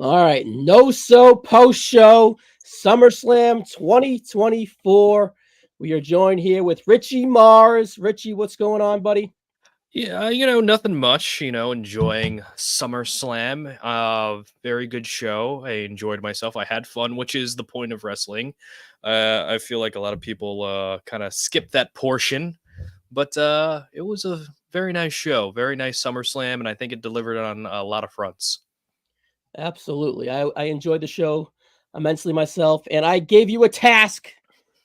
All right, NoSo post show SummerSlam 2024. We are joined here with Richie Mars. Richie, what's going on, buddy? Yeah, nothing much, enjoying SummerSlam. Very good show. I enjoyed myself. I had fun, which is the point of wrestling. I feel like a lot of people kind of skip that portion, but it was a very nice show, very nice SummerSlam, and I think it delivered on a lot of fronts. Absolutely. I enjoyed the show immensely myself, and I gave you a task,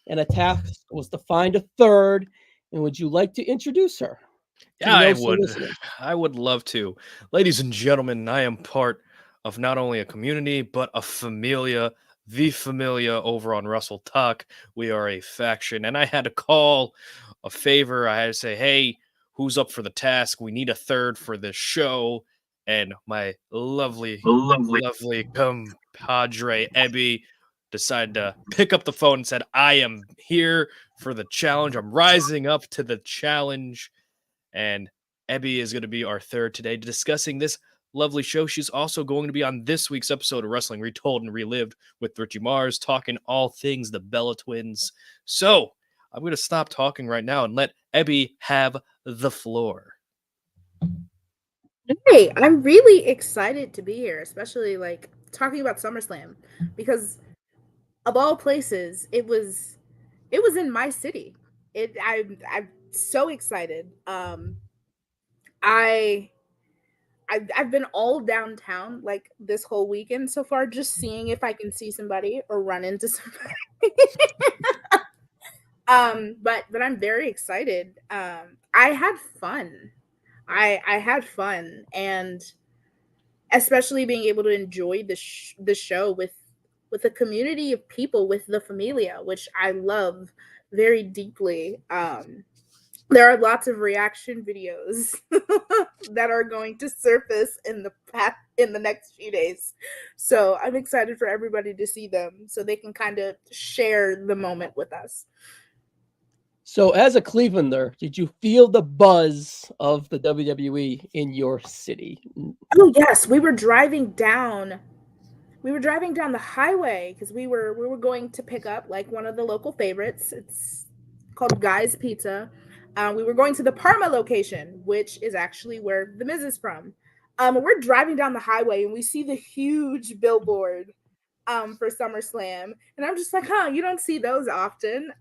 and a task was to find a third. And would you like to introduce her to Yeah, the I NoSo would. listeners? I would love to. Ladies and gentlemen, I am part of not only a community, but a familia, the familia over on Russell Talk. We are a faction, and I had to call a favor. I had to say, hey, who's up for the task? We need a third for this show. And my lovely, Lovely. lovely compadre, Ebby, decided to pick up the phone and said, I am here for the challenge. I'm rising up to the challenge. And Ebby is going to be our third today, discussing this lovely show. She's also going to be on this week's episode of Wrestling Retold and Relived with Richie Mars, talking all things the Bella Twins. So I'm going to stop talking right now and let Ebby have the floor. Hey, I'm really excited to be here, especially like talking about SummerSlam, because of all places, it was in my city. I'm so excited. I I've been all downtown like this whole weekend so far, just seeing if I can see somebody or run into somebody. But I'm very excited. I had fun. I had fun, and especially being able to enjoy the show with a community of people, with the familia, which I love very deeply. There are lots of reaction videos that are going to surface in the next few days. So I'm excited for everybody to see them so they can kind of share the moment with us. So, as a Clevelander, did you feel the buzz of the WWE in your city? Oh yes, we were driving down the highway because we were going to pick up like one of the local favorites. It's called Guy's Pizza. We were going to the Parma location, which is actually where The Miz is from. We're driving down the highway and we see the huge billboard for SummerSlam, and I'm just like, huh, you don't see those often.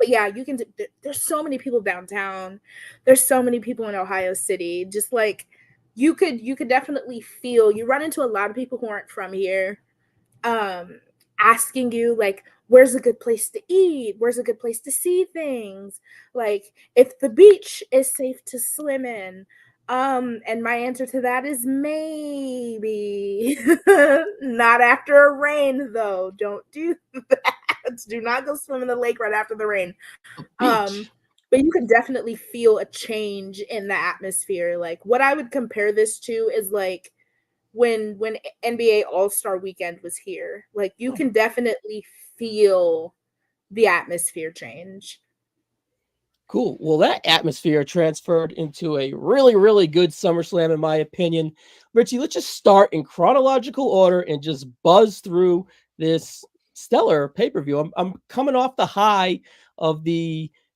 But yeah, you can. There's so many people downtown. There's so many people in Ohio City. Just like you could definitely feel. You run into a lot of people who aren't from here, asking you like, where's a good place to eat? Where's a good place to see things? Like if the beach is safe to swim in. And my answer to that is maybe. Not after a rain, though. Don't do that. Do not go swim in the lake right after the rain. Beach. But you can definitely feel a change in the atmosphere. Like what I would compare this to is like when NBA All-Star Weekend was here. Like you can definitely feel the atmosphere change. Cool. Well, that atmosphere transferred into a really, really good SummerSlam, in my opinion. Richie, let's just start in chronological order and just buzz through this stellar pay-per-view. I'm coming off the high of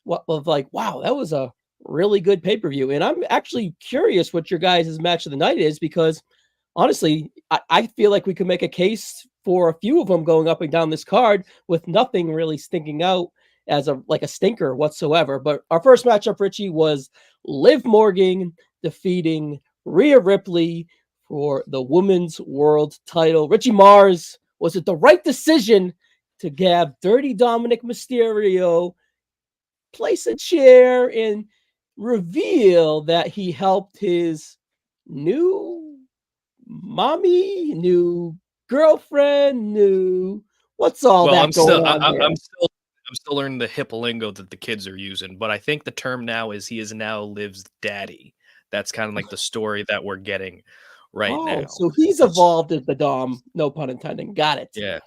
wow, that was a really good pay-per-view. And I'm actually curious what your guys' match of the night is, because honestly, I feel like we could make a case for a few of them going up and down this card with nothing really stinking out as a stinker whatsoever. But our first matchup, Richie, was Liv Morgan defeating Rhea Ripley for the Women's World title. Richie Mars, was it the right decision to have Dirty Dominic Mysterio place a chair and reveal that he helped his new mommy, new girlfriend, new what's all Well, that going on there? I'm still learning the hip lingo that the kids are using, but I think the term now is he is now Liv's daddy. That's kind of like the story that we're getting right Oh, now. so he's evolved as the Dom, no pun intended. Got it. Yeah,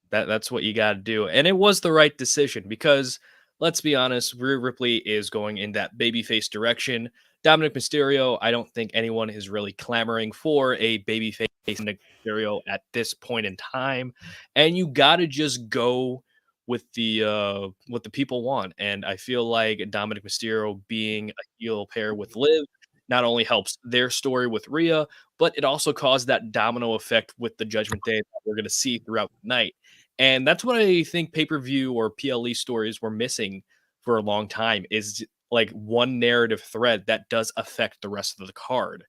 that's what you got to do, and it was the right decision because let's be honest, Rhea Ripley is going in that babyface direction. Dominic Mysterio, I don't think anyone is really clamoring for a babyface Dominic Mysterio at this point in time, and you got to just go with the what the people want. And I feel like Dominic Mysterio being a heel pair with Liv not only helps their story with Rhea, but it also caused that domino effect with the Judgment Day that we're going to see throughout the night. And that's what I think pay-per-view or PLE stories were missing for a long time, is like one narrative thread that does affect the rest of the card.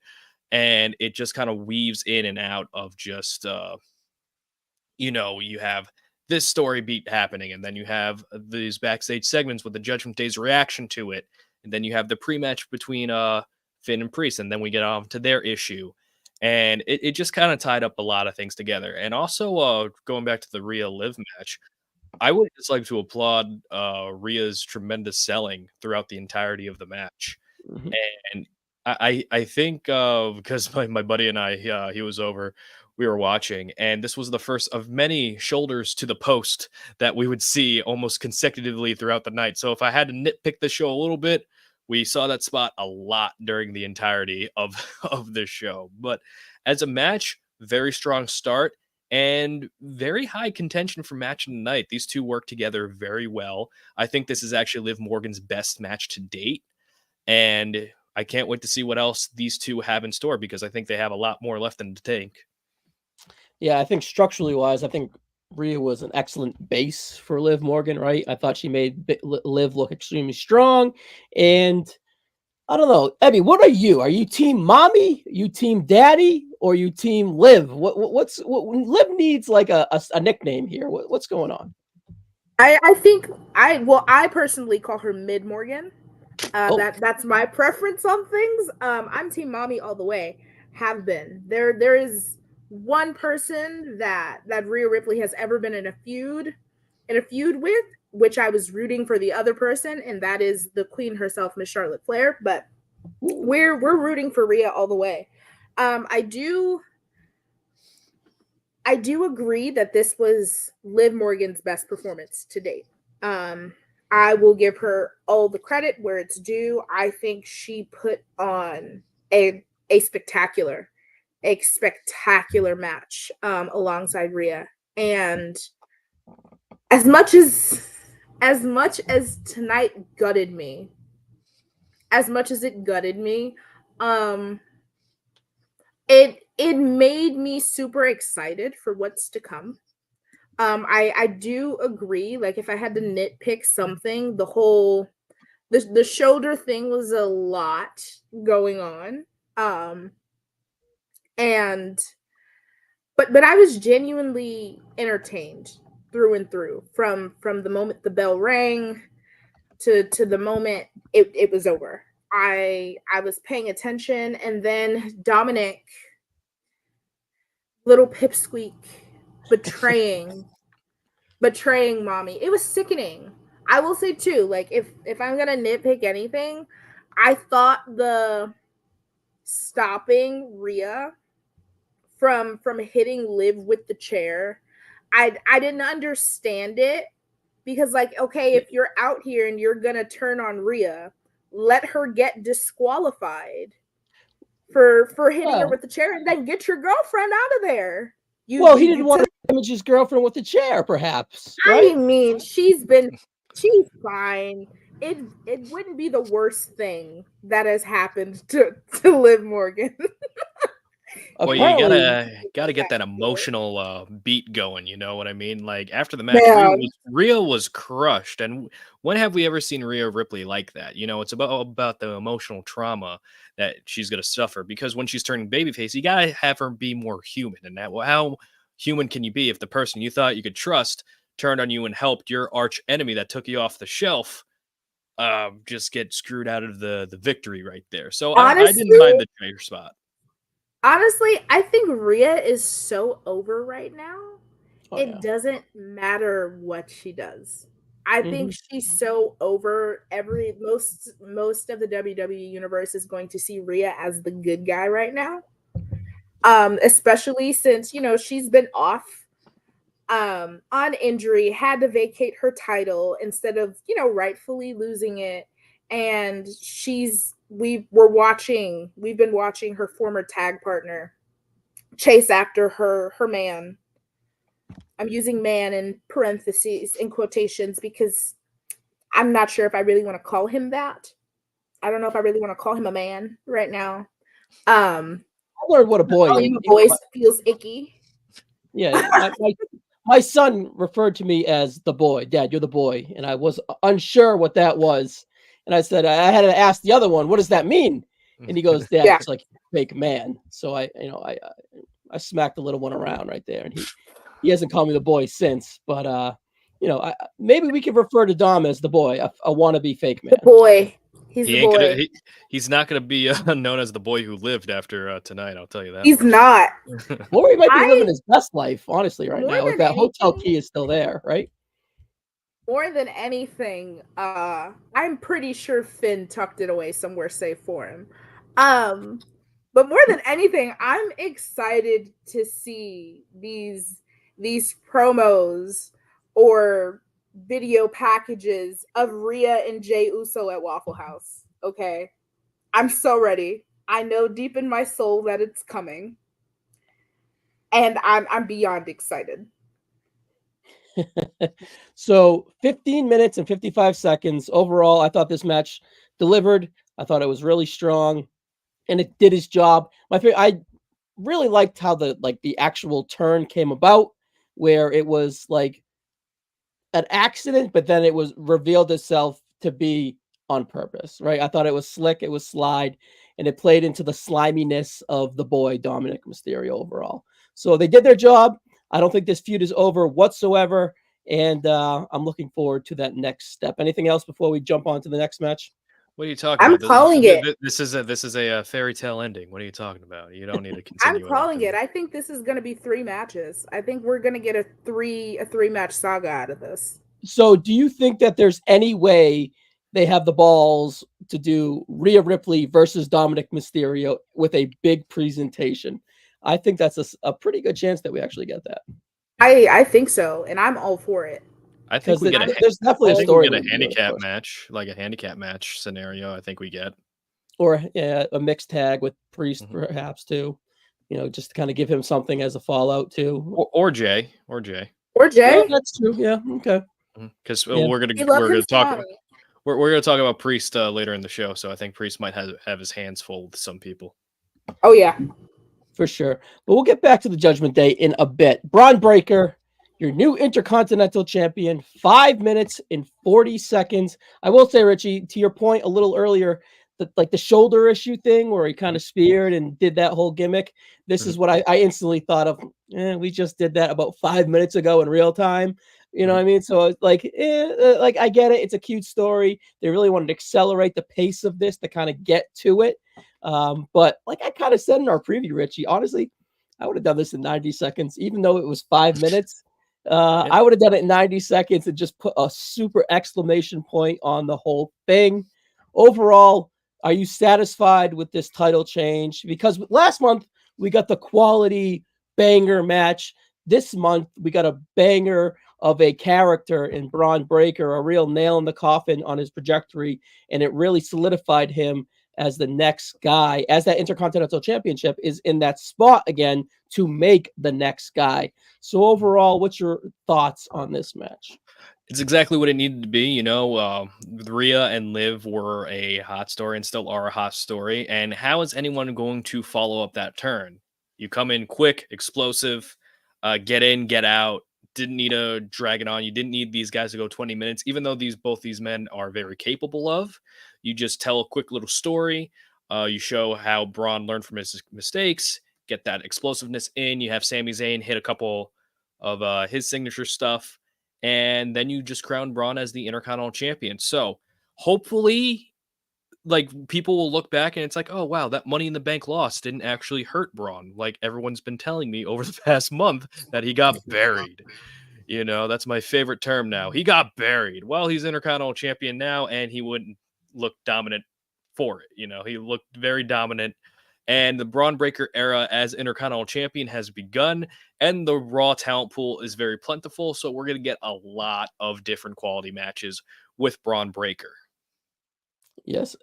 And it just kind of weaves in and out of just you have this story beat happening, and then you have these backstage segments with the Judgment Day's reaction to it, and then you have the pre-match between Finn and Priest, and then we get on to their issue. And it just kind of tied up a lot of things together. And also going back to the Rhea Liv match, I would just like to applaud Rhea's tremendous selling throughout the entirety of the match. Mhm. And I think because my buddy and I, he was over, we were watching, and this was the first of many shoulders to the post that we would see almost consecutively throughout the night. So if I had to nitpick the show a little bit, we saw that spot a lot during the entirety of of this show. But as a match, very strong start and very high contention for match of the night. These two work together very well. I think this is actually Liv Morgan's best match to date. And I can't wait to see what else these two have in store, because I think they have a lot more left in the tank. Yeah, I think structurally wise, I think Rhea was an excellent base for Liv Morgan, right? I thought she made Liv look extremely strong. And I don't know, Ebby, what are you? Are you team mommy? You team daddy? Or you team Liv? What Liv needs like a nickname here. What's going on? I think I personally call her Mid Morgan. Oh. That's my preference on things. I'm team mommy all the way. Have been. There is one person that Rhea Ripley has ever been in a feud with, which I was rooting for the other person, and that is the queen herself, Miss Charlotte Flair. But we're rooting for Rhea all the way. I do agree that this was Liv Morgan's best performance to date. I will give her all the credit where it's due. I think she put on a spectacular match alongside Rhea. And as much as tonight gutted me, it made me super excited for what's to come. I do agree. Like, if I had to nitpick something, the shoulder thing was a lot going on. But I was genuinely entertained through and through from the moment the bell rang to the moment it was over. I was paying attention, and then Dominic, little pipsqueak, betraying mommy. It was sickening. I will say too, like, if I'm gonna nitpick anything, I thought the stopping Rhea from hitting Liv with the chair, I didn't understand it, because, like, okay, if you're out here and you're gonna turn on Rhea, let her get disqualified for hitting her with the chair, and then get your girlfriend out of there. He didn't want to damage his girlfriend with the chair, perhaps. Right? I mean, she's fine. It wouldn't be the worst thing that has happened to Liv Morgan. Well, you gotta get that emotional beat going. You know what I mean? Like, after the match, Rhea was crushed. And when have we ever seen Rhea Ripley like that? You know, it's about the emotional trauma that she's gonna suffer, because when she's turning babyface, you gotta have her be more human. And that, well, how human can you be if the person you thought you could trust turned on you and helped your arch enemy that took you off the shelf just get screwed out of the victory right there? So honestly, I didn't mind the chair spot. Honestly, I think Rhea is so over right now. It doesn't matter what she does. I think she's so over. Most of the WWE universe is going to see Rhea as the good guy right now. Especially since, she's been off on injury, had to vacate her title instead of, rightfully losing it. And she's we've been watching her former tag partner chase after her man. I'm using man in parentheses, in quotations, because I'm not sure if I really want to call him that. I don't know if I really want to call him a man right now. I learned what a boy Calling is. him a boy feels icky. Yeah, my son referred to me as the boy. Dad, you're the boy, and I was unsure what that was. And I said I had to ask the other one, what does that mean? And he goes, Dad, Yeah. it's like fake man. So I smacked the little one around right there, and he hasn't called me the boy since. But maybe we could refer to Dom as the boy, a wannabe fake man. The boy. He's He the ain't boy. gonna. He's not gonna be known as the boy who lived after tonight. I'll tell you that. He's not. Or he might be living his best life, honestly, right More now. If than that hotel anything- key is still there, right? More than anything, I'm pretty sure Finn tucked it away somewhere safe for him. But more than anything, I'm excited to see these promos or video packages of Rhea and Jey Uso at Waffle House. Okay. I'm so ready. I know deep in my soul that it's coming. And I'm beyond excited. So 15 minutes and 55 seconds overall. I thought this match delivered. I thought it was really strong, and it did its job. I really liked how the actual turn came about, where it was like an accident, but then it was revealed itself to be on purpose, right? I thought it was slick, it was slide, and it played into the sliminess of the boy Dominic Mysterio overall. So they did their job. I don't think this feud is over whatsoever, and I'm looking forward to that next step. Anything else before we jump on to the next match? What are you talking I'm about? calling it. This is a fairy tale ending. What are you talking about? You don't need to I'm continue. calling it. I think this is going to be 3 matches. I think we're going to get a three match saga out of this. So do you think that there's any way they have the balls to do Rhea Ripley versus Dominic Mysterio with a big presentation? I think that's a pretty good chance that we actually get that. I think so, and I'm all for it. I think we get there's definitely a story. We get a handicap match, like a handicap match scenario. I think we get, or a mixed tag with Priest, perhaps too. Just to kind of give him something as a fallout too. Or Jay. Yeah, that's true. Yeah, okay. Because Yeah. we're gonna talk about Priest later in the show, so I think Priest might have his hands full with some people. Oh yeah, for sure. But we'll get back to the Judgment Day in a bit. Braun Breaker, your new Intercontinental Champion, 5 minutes and 40 seconds. I will say, Richie, to your point a little earlier, the shoulder issue thing where he kind of speared and did that whole gimmick. This is what I instantly thought of. We just did that about 5 minutes ago in real time. You know what I mean? So it's like I get it. It's a cute story. They really wanted to accelerate the pace of this to kind of get to it. But like I kind of said in our preview, Richie, honestly, I would have done this in 90 seconds, even though it was 5 minutes. I would have done it in 90 seconds and just put a super exclamation point on the whole thing. Overall, are you satisfied with this title change? Because last month we got the quality banger match. This month we got a banger of a character in Braun Breaker, a real nail in the coffin on his trajectory, and it really solidified him as the next guy, as that Intercontinental Championship is in that spot again to make the next guy. So overall, what's your thoughts on this match? It's exactly what it needed to be. Rhea and Liv were a hot story and still are a hot story. And how is anyone going to follow up that turn? You come in quick, explosive, get in, get out. Didn't need to drag it on. You didn't need these guys to go 20 minutes, even though both these men are very capable of. You just tell a quick little story. You show how Braun learned from his mistakes, get that explosiveness in. You have Sami Zayn hit a couple of his signature stuff, and then you just crown Braun as the Intercontinental Champion. So hopefully, like, people will look back and it's like, oh, wow, that Money in the Bank loss didn't actually hurt Braun. Like everyone's been telling me over the past month that he got buried. That's my favorite term now. He got buried. Well, he's Intercontinental Champion now, and he wouldn't look dominant for it. He looked very dominant. And the Braun Breaker era as Intercontinental Champion has begun, and the Raw talent pool is very plentiful. So we're going to get a lot of different quality matches with Braun Breaker. Yes.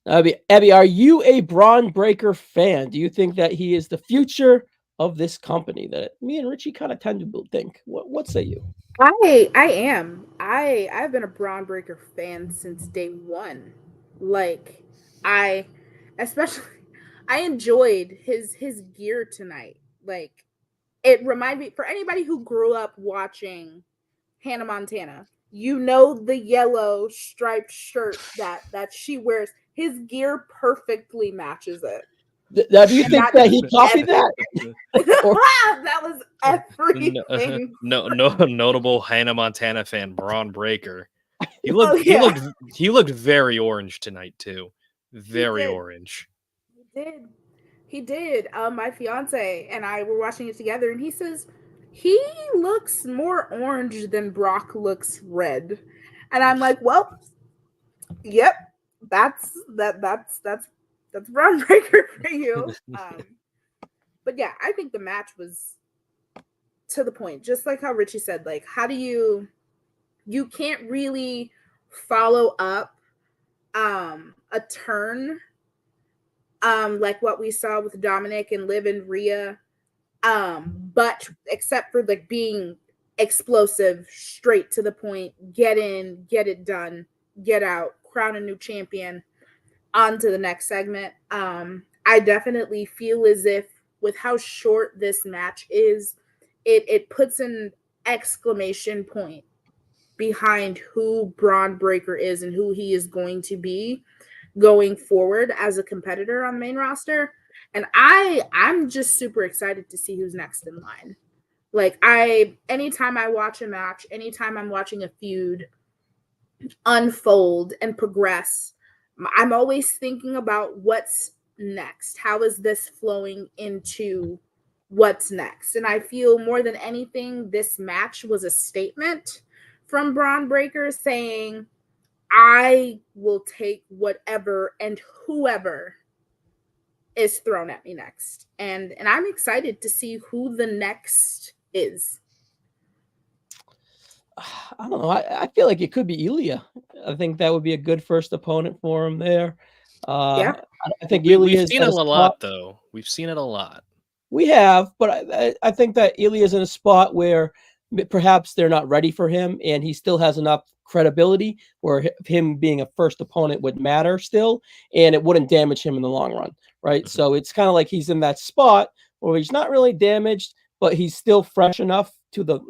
Abby, are you a Braun Breaker fan? Do you think that he is the future of this company that me and Richie kind of tend to think? What say you? I am. I've been a Braun Breaker fan since day one. Like I especially I enjoyed his gear tonight. Like it reminded me, for anybody who grew up watching Hannah Montana, you know the yellow striped shirt that she wears. His gear perfectly matches it. Now, do you And think that that is he copied that? Or that was No, everything. no notable Hannah Montana fan, Braun Breaker. He Oh looked he yeah, looked he looked very orange tonight too. he Very did. orange. He did. He did. My fiance and I were watching it together, and he says he looks more orange than Brock looks red, and I'm like, well, yep, that's Brown Breaker for you. But yeah, I think the match was to the point, just like how Richie said. Like, how do you can't really follow up a turn like what we saw with Dominic and Liv and Rhea, but except for like being explosive, straight to the point, get in, get it done, get out, crown a new champion, on to the next segment. I definitely feel as if with how short this match is, it puts an exclamation point behind who Braun Breaker is and who he is going to be going forward as a competitor on the main roster. And I'm just super excited to see who's next in line. Like, anytime I watch a match, anytime I'm watching a feud unfold and progress, I'm always thinking about what's next. How is this flowing into what's next? And I feel more than anything, this match was a statement from Braun Breaker saying, I will take whatever and whoever is thrown at me next. And I'm excited to see who the next is. I don't know. I feel like it could be Ilya. I think that would be a good first opponent for him there. Yeah. I think We've Ilya is seen at it a a spot. lot though. We've seen it a lot. We have, but I think that Ilya is in a spot where perhaps they're not ready for him, and he still has enough credibility where him being a first opponent would matter still, and it wouldn't damage him in the long run, right? Mhm. So it's kind of like he's in that spot where he's not really damaged, but he's still fresh enough to the,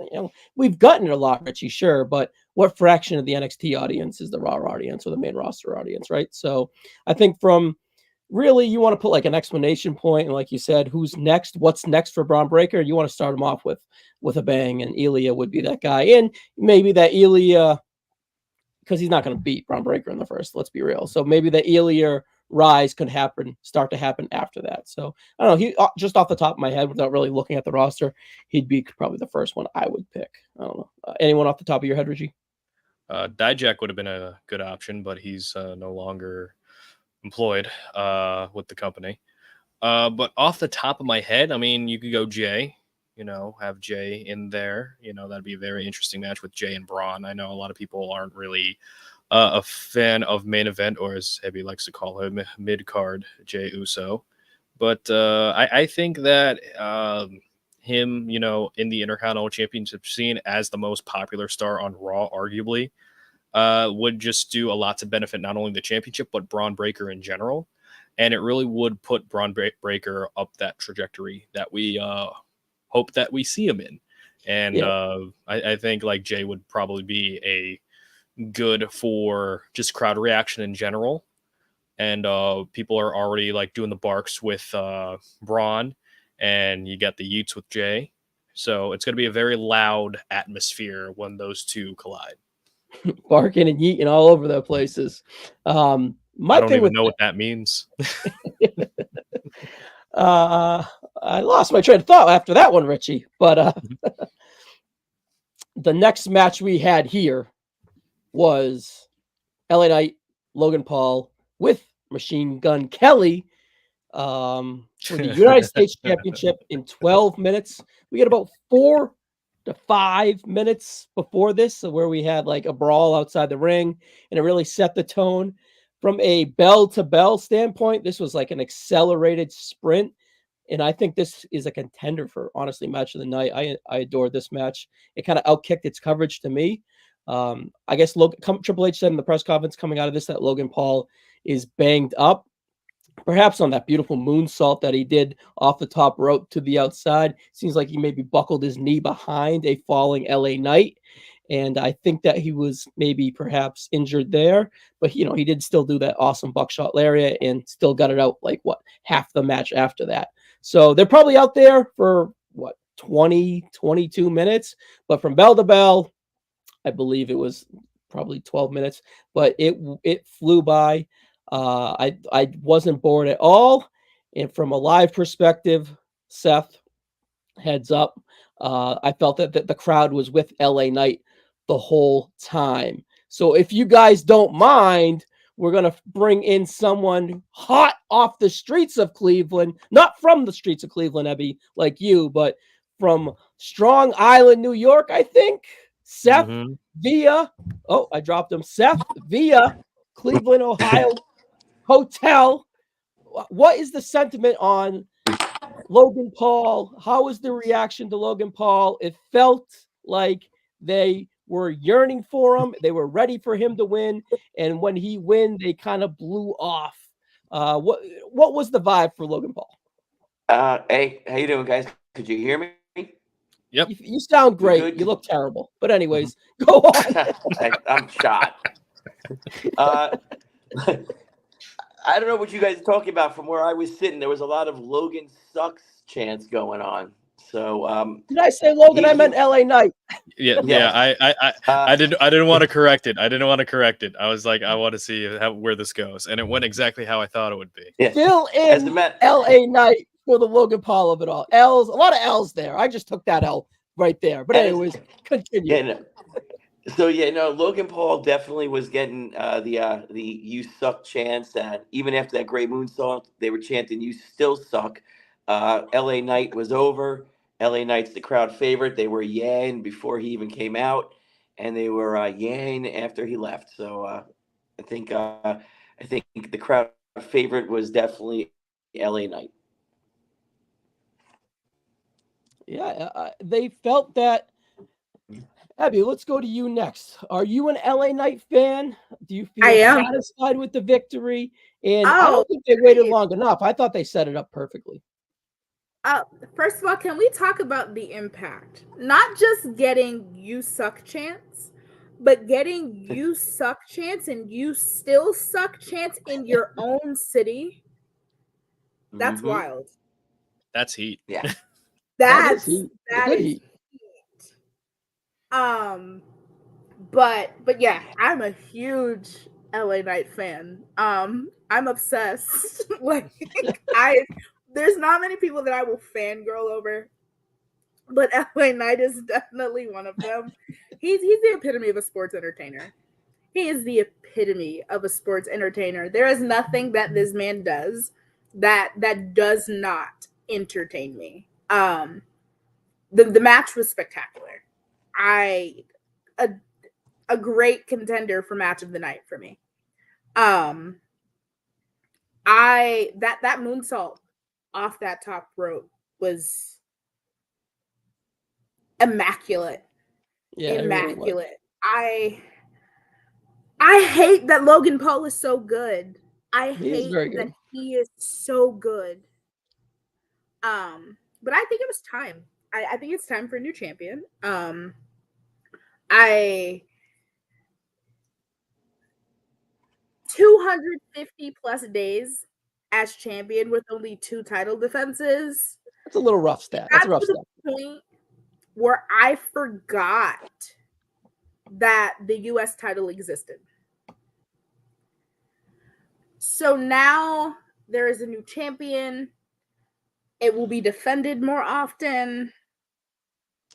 we've gotten it a lot, Richie, sure, but what fraction of the NXT audience is the Raw audience or the main roster audience, right? So I think from really you want to put like an explanation point, and like you said, who's next, what's next for Braun Breaker, you want to start him off with a bang, and Ilya would be that guy. And maybe that Ilya, because he's not going to beat Braun Breaker in the first, let's be real, so maybe the Ilya rise could start to happen after that. So I don't know, he just off the top of my head without really looking at the roster, he'd be probably the first one I would pick. I don't know, anyone off the top of your head, Richie? Dijak would have been a good option, but he's no longer employed with the company. But off the top of my head, I mean, you could go Jay. Have Jay in there. That'd be a very interesting match with Jay and Braun. I know a lot of people aren't really a fan of main event, or as Hebby likes to call him, mid card Jay Uso. But I think that him, in the Intercontinental Championship scene as the most popular star on Raw, arguably, would just do a lot to benefit not only the championship, but Braun Breaker in general. And it really would put Braun Breaker up that trajectory that we hope that we see him in. And Yeah. I think like Jay would probably be a good for just crowd reaction in general. And people are already like doing the barks with Braun, and you got the Yeets with Jay. So it's going to be a very loud atmosphere when those two collide. Barking and yeeting all over the places. My I don't thing even with know what that means. I lost my train of thought after that one, Richie. But the next match we had here was LA Knight, Logan Paul with Machine Gun Kelly for the United States Championship in 12 minutes. We had about 4 to 5 minutes before this, where we had like a brawl outside the ring, and it really set the tone. from a bell to bell standpoint, this was like an accelerated sprint. And I think this is a contender for, honestly, match of the night. I adored this match. It kind of outkicked its coverage to me. I guess Triple H said in the press conference coming out of this that Logan Paul is banged up, perhaps on that beautiful moonsault that he did off the top rope to the outside. Seems like he maybe buckled his knee behind a falling LA Knight. And I think that he was maybe perhaps injured there, but he did still do that awesome buckshot lariat and still got it out like half the match after that. So they're probably out there for 20, 22 minutes, but from bell to bell, I believe it was probably 12 minutes, but it flew by. I wasn't bored at all. And from a live perspective, Seth, heads up, I felt that the crowd was with LA Knight the whole time. So if you guys don't mind, we're going to bring in someone hot off the streets of Cleveland, not from the streets of Cleveland, Ebby, like you, but from Strong Island, New York, I think. Seth via, I dropped him. Seth via Cleveland, Ohio hotel. What is the sentiment on Logan Paul? How was the reaction to Logan Paul? It felt like they were yearning for him. They were ready for him to win. And when he win, they kind of blew off. What was the vibe for Logan Paul? Hey, how you doing, guys? Could you hear me? Yep. You sound great. You look terrible. But anyways, go on. I'm shot. I don't know what you guys are talking about. From where I was sitting, there was a lot of Logan sucks chants going on. So did I say Logan? I meant LA Knight. Yeah. I didn't want to correct it. I was like, I want to see where this goes, and it went exactly how I thought it would be. Yeah. Fill in LA Knight for the Logan Paul of it all. L's, a lot of L's there. I just took that L right there. But anyways, continue. Yeah, no. So Logan Paul definitely was getting the "you suck" chants. Even after that great moonsault, they were chanting "you still suck." LA Knight was over. LA Knight's the crowd favorite. They were yaying before he even came out, and they were yaying after he left. So I think the crowd favorite was definitely LA Knight. Yeah, they felt that. Abby, let's go to you next. Are you an LA Knight fan? Do you feel satisfied with the victory? And I don't think they waited long enough. I thought they set it up perfectly. First of all, can we talk about the impact? Not just getting "you suck" chants, but getting "you suck" chants and "you still suck" chants in your own city. That's wild. That's heat. Yeah. That heat. is heat. But yeah, I'm a huge LA Knight fan. I'm obsessed. There's not many people that I will fangirl over, but LA Knight is definitely one of them. He's the epitome of a sports entertainer. He is the epitome of a sports entertainer. There is nothing that this man does that does not entertain me. The match was spectacular. A great contender for match of the night for me. That moonsault off that top rope was immaculate. Yeah, immaculate. I hate that Logan Paul is so good. I hate that he is so good. But I think it was time. I think it's time for a new champion. 250 plus days as champion with only 2 title defenses. That's a little rough stat. That's a rough stat. Point where I forgot that the US title existed. So now there is a new champion. It will be defended more often.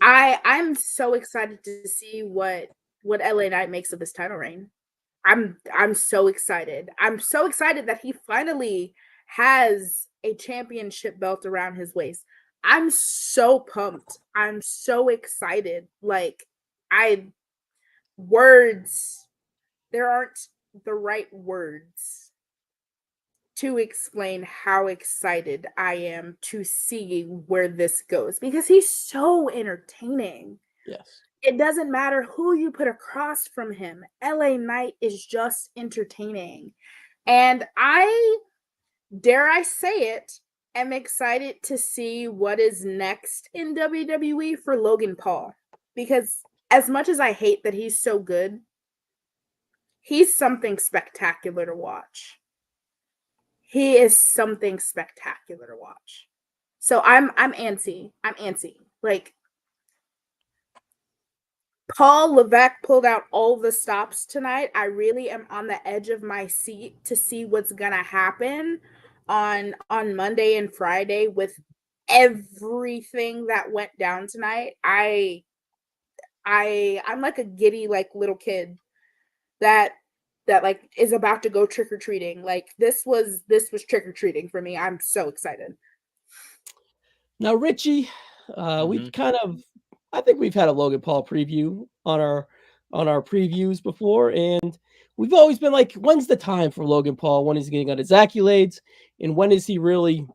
I'm so excited to see what LA Knight makes of this title reign. I'm so excited. I'm so excited that he finally has a championship belt around his waist. I'm so pumped. I'm so excited. There aren't the right words to explain how excited I am to see where this goes, because he's so entertaining. Yes. It doesn't matter who you put across from him. LA Knight is just entertaining. And dare I say it, am excited to see what is next in WWE for Logan Paul. Because as much as I hate that he's so good, he's something spectacular to watch. He is something spectacular to watch. So I'm antsy. I'm antsy. Like, Paul Levesque pulled out all the stops tonight. I really am on the edge of my seat to see what's gonna happen on Monday and Friday with everything that went down tonight. I'm like a giddy like little kid that like is about to go trick-or-treating. Like this was trick-or-treating for me. I'm so excited. Now, Richie, we've kind of, I think we've had a Logan Paul preview on our previews before, and we've always been like, when's the time for Logan Paul? When is he getting on his accolades, and when is he really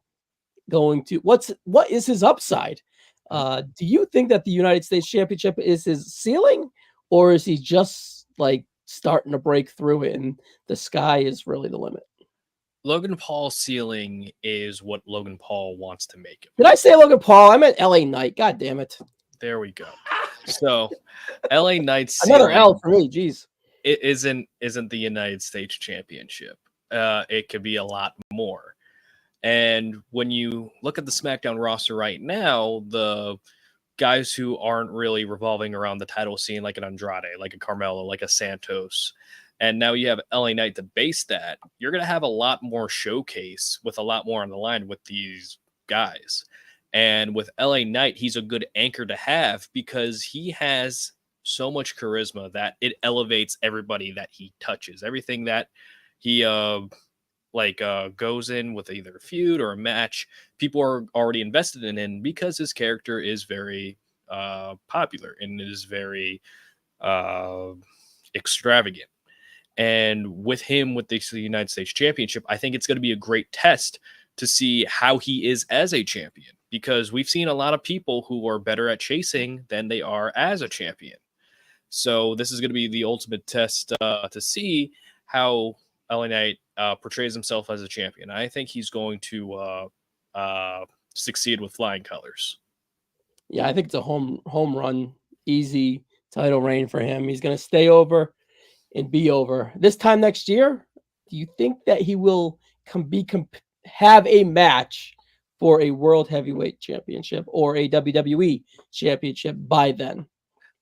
going to? What is his upside? Do you think that the United States Championship is his ceiling, or is he just like starting to break through it, and the sky is really the limit? Logan Paul's ceiling is what Logan Paul wants to make him. Did I say Logan Paul? I meant LA Knight. God damn it. There we go. So LA Knight's another L for me. Jeez. It isn't the United States Championship. It could be a lot more. And when you look at the SmackDown roster right now, the guys who aren't really revolving around the title scene, like an Andrade, like a Carmelo, like a Santos, and now you have LA Knight to base that, you're going to have a lot more showcase with a lot more on the line with these guys. And with LA Knight, he's a good anchor to have because he has so much charisma that it elevates everybody that he touches. Everything that he goes in with either a feud or a match, people are already invested in because his character is very popular and is very extravagant. And with him, with the United States Championship, I think it's going to be a great test to see how he is as a champion, because we've seen a lot of people who are better at chasing than they are as a champion. So this is going to be the ultimate test to see how LA Knight portrays himself as a champion. I think he's going to succeed with flying colors. Yeah, I think it's a home run, easy title reign for him. He's going to stay over and be over. This time next year, do you think that he will have a match for a World Heavyweight Championship or a WWE Championship by then?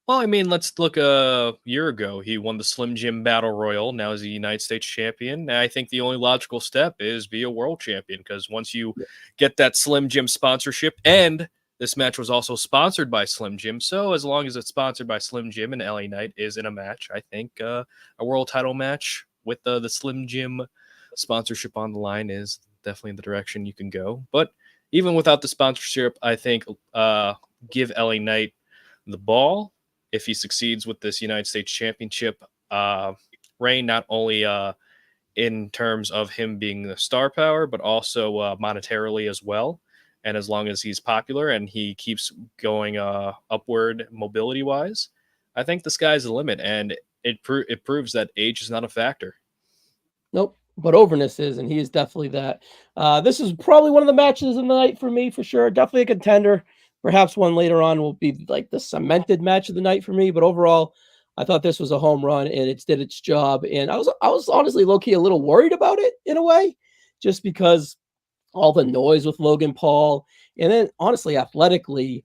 Well, I mean, let's look a year ago. He won the Slim Jim Battle Royal. Now he's a United States champion. And I think the only logical step is be a world champion, because once you get that Slim Jim sponsorship, and this match was also sponsored by Slim Jim. So as long as it's sponsored by Slim Jim and LA Knight is in a match, I think a world title match with the Slim Jim sponsorship on the line is definitely the direction you can go. But even without the sponsorship, I think give LA Knight the ball. If he succeeds with this United States Championship reign, not only in terms of him being the star power, but also monetarily as well. And as long as he's popular and he keeps going upward mobility-wise, I think the sky's the limit. And it proves that age is not a factor. Nope, but overness is, and he is definitely that. This is probably one of the matches of the night for me, for sure. Definitely a contender. Perhaps one later on will be like the cemented match of the night for me. But overall, I thought this was a home run, and it did its job. And I was honestly low-key a little worried about it in a way, just because all the noise with Logan Paul. And then honestly, athletically,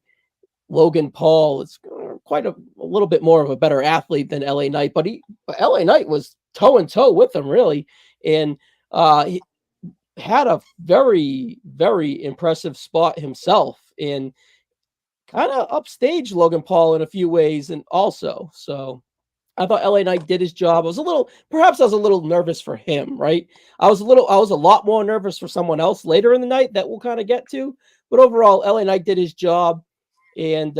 Logan Paul is quite a little bit more of a better athlete than LA Knight, but LA Knight was toe and toe with him, really. And he had a very, very impressive spot himself, and kind of upstaged Logan Paul in a few ways. And also, so I thought LA Knight did his job. I was a little nervous for him, right? I was a lot more nervous for someone else later in the night that we'll kind of get to. But overall, LA Knight did his job. And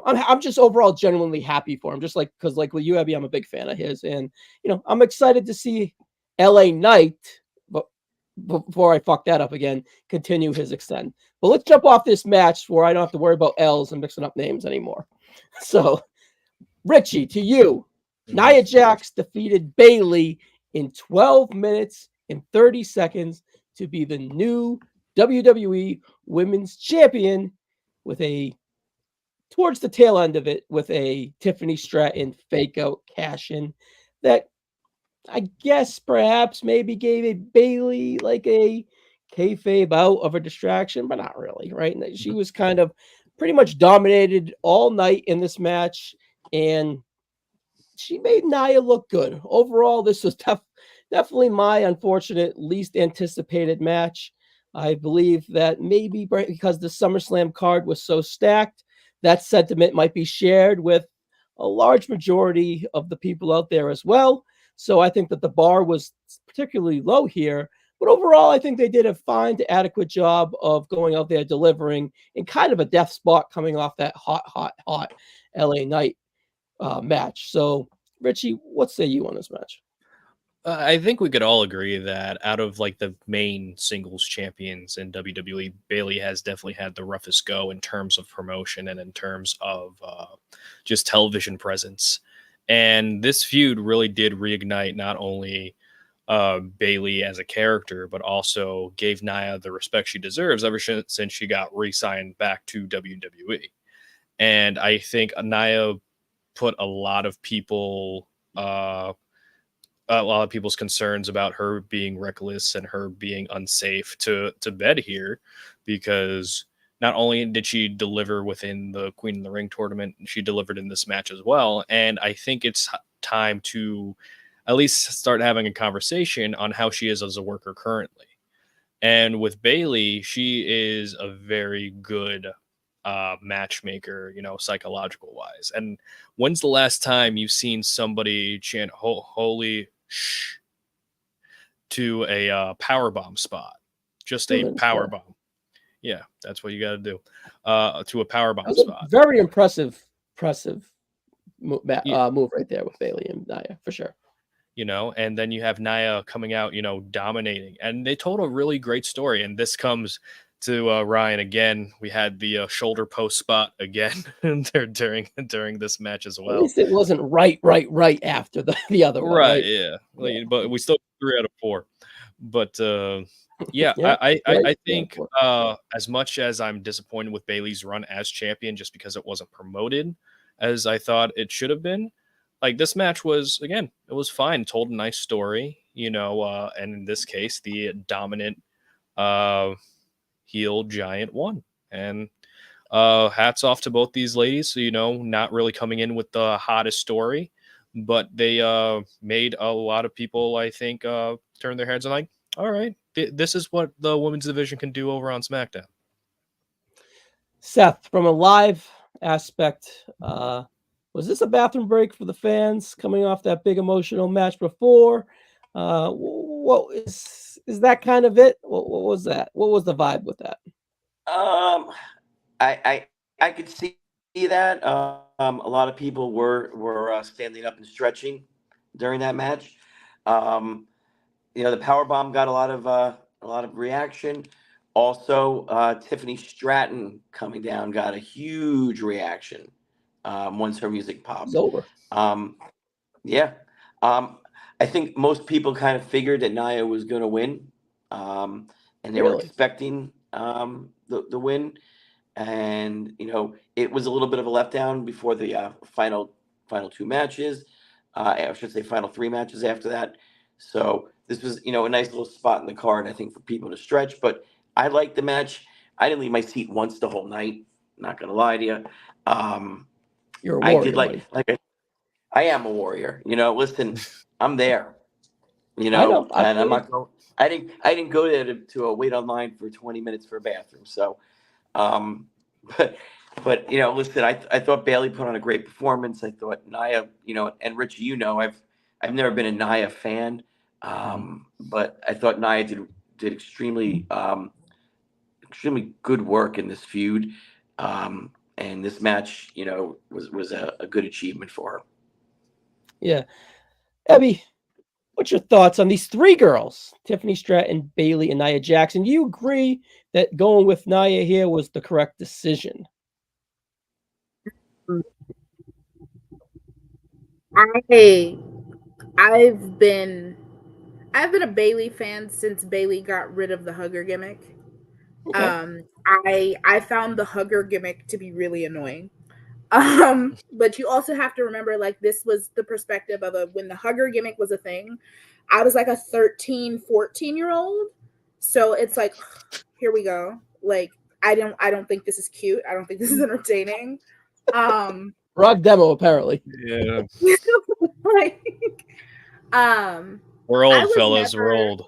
I'm just overall genuinely happy for him. Just like because like with you, Abby, I'm a big fan of his, and I'm excited to see LA Knight. But before I fuck that up again, continue his extend. But let's jump off this match where I don't have to worry about L's and mixing up names anymore. So, Richie, to you, Nia Jax defeated Bayley in 12 minutes and 30 seconds to be the new WWE Women's Champion with towards the tail end of it with a Tiffany Stratton fake out cash in that I guess perhaps maybe gave a Bayley like a kayfabe out of a distraction, but not really, right? And she was kind of pretty much dominated all night in this match, and she made Nia look good. Overall, this was definitely my unfortunate least anticipated match. I believe that maybe because the SummerSlam card was so stacked, that sentiment might be shared with a large majority of the people out there as well. So I think that the bar was particularly low here. But overall, I think they did a fine to adequate job of going out there delivering in kind of a death spot coming off that hot LA Knight match. So, Richie, what say you on this match? I think we could all agree that out of like the main singles champions in WWE, Bayley has definitely had the roughest go in terms of promotion and in terms of just television presence. And this feud really did reignite not only Bayley as a character, but also gave Nia the respect she deserves ever since she got re-signed back to WWE. And I think Nia put a lot of people's concerns about her being reckless and her being unsafe to bed here, because not only did she deliver within the Queen in the Ring tournament, she delivered in this match as well. And I think it's time to at least start having a conversation on how she is as a worker currently. And with Bayley, she is a very good matchmaker, psychological wise. And when's the last time you've seen somebody chant holy shh to a power bomb spot? Just a power bomb. Yeah, that's what you got to do. To a power bomb spot. Very impressive move right there with Bayley and Nia for sure. And then you have Nia coming out, dominating, and they told a really great story. And this comes to Ryan again. We had the shoulder post spot again during this match as well. At least it wasn't right after the other one. Right, yeah. But we still 3 out of 4. But yeah, I think as much as I'm disappointed with Bayley's run as champion just because it wasn't promoted as I thought it should have been, like this match was, again, it was fine, told a nice story, and in this case, the dominant heel giant won. And hats off to both these ladies, not really coming in with the hottest story, but they made a lot of people, I think, turn their heads and like, all right, this is what the women's division can do over on SmackDown. Seth, from a live aspect, was this a bathroom break for the fans coming off that big emotional match before? What is that kind of it? What was that? What was the vibe with that? I could see that. A lot of people were standing up and stretching during that match. The power bomb got a lot of reaction. Also, Tiffany Stratton coming down got a huge reaction once her music popped. It's over. Yeah. I think most people kind of figured that Nia was going to win, and they were expecting the win. And it was a little bit of a letdown before the final 2 matches. I should say final 3 matches after that. So this was a nice little spot in the card, I think, for people to stretch. But I liked the match. I didn't leave my seat once the whole night. Not gonna lie to you. You're a warrior, I did I am a warrior. Listen, I'm there. And I'm not going. I didn't go there to wait online for 20 minutes for a bathroom. So, but listen, I thought Bayley put on a great performance. I thought Nia, and Richie, I've never been a Nia fan, but I thought Nia did extremely good work in this feud. And and this match, was a good achievement for her. Yeah. Abby, what's your thoughts on these three girls, Tiffany Stratton, Bailey, and Nia Jackson? Do you agree that going with Nia here was the correct decision? I've been a Bailey fan since Bailey got rid of the hugger gimmick. Okay. I found the hugger gimmick to be really annoying. But you also have to remember, like, this was the perspective of when the hugger gimmick was a thing. I was like a 13, 14-year-old. So it's like, here we go. Like, I don't think this is cute. I don't think this is entertaining. Rock demo, apparently. Yeah. like, We're I old, was fellas. We're never- old.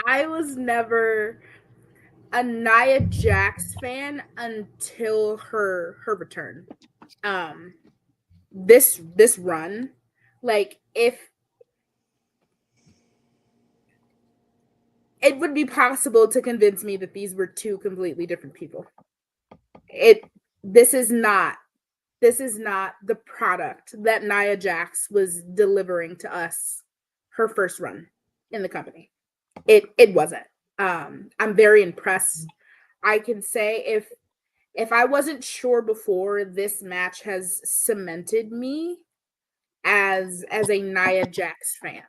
I was never a Nia Jax fan until her return. This run, like, if it would be possible to convince me that these were two completely different people. This is not the product that Nia Jax was delivering to us her first run in the company. It wasn't. I'm very impressed. I can say if I wasn't sure before, this match has cemented me as a Nia Jax fan.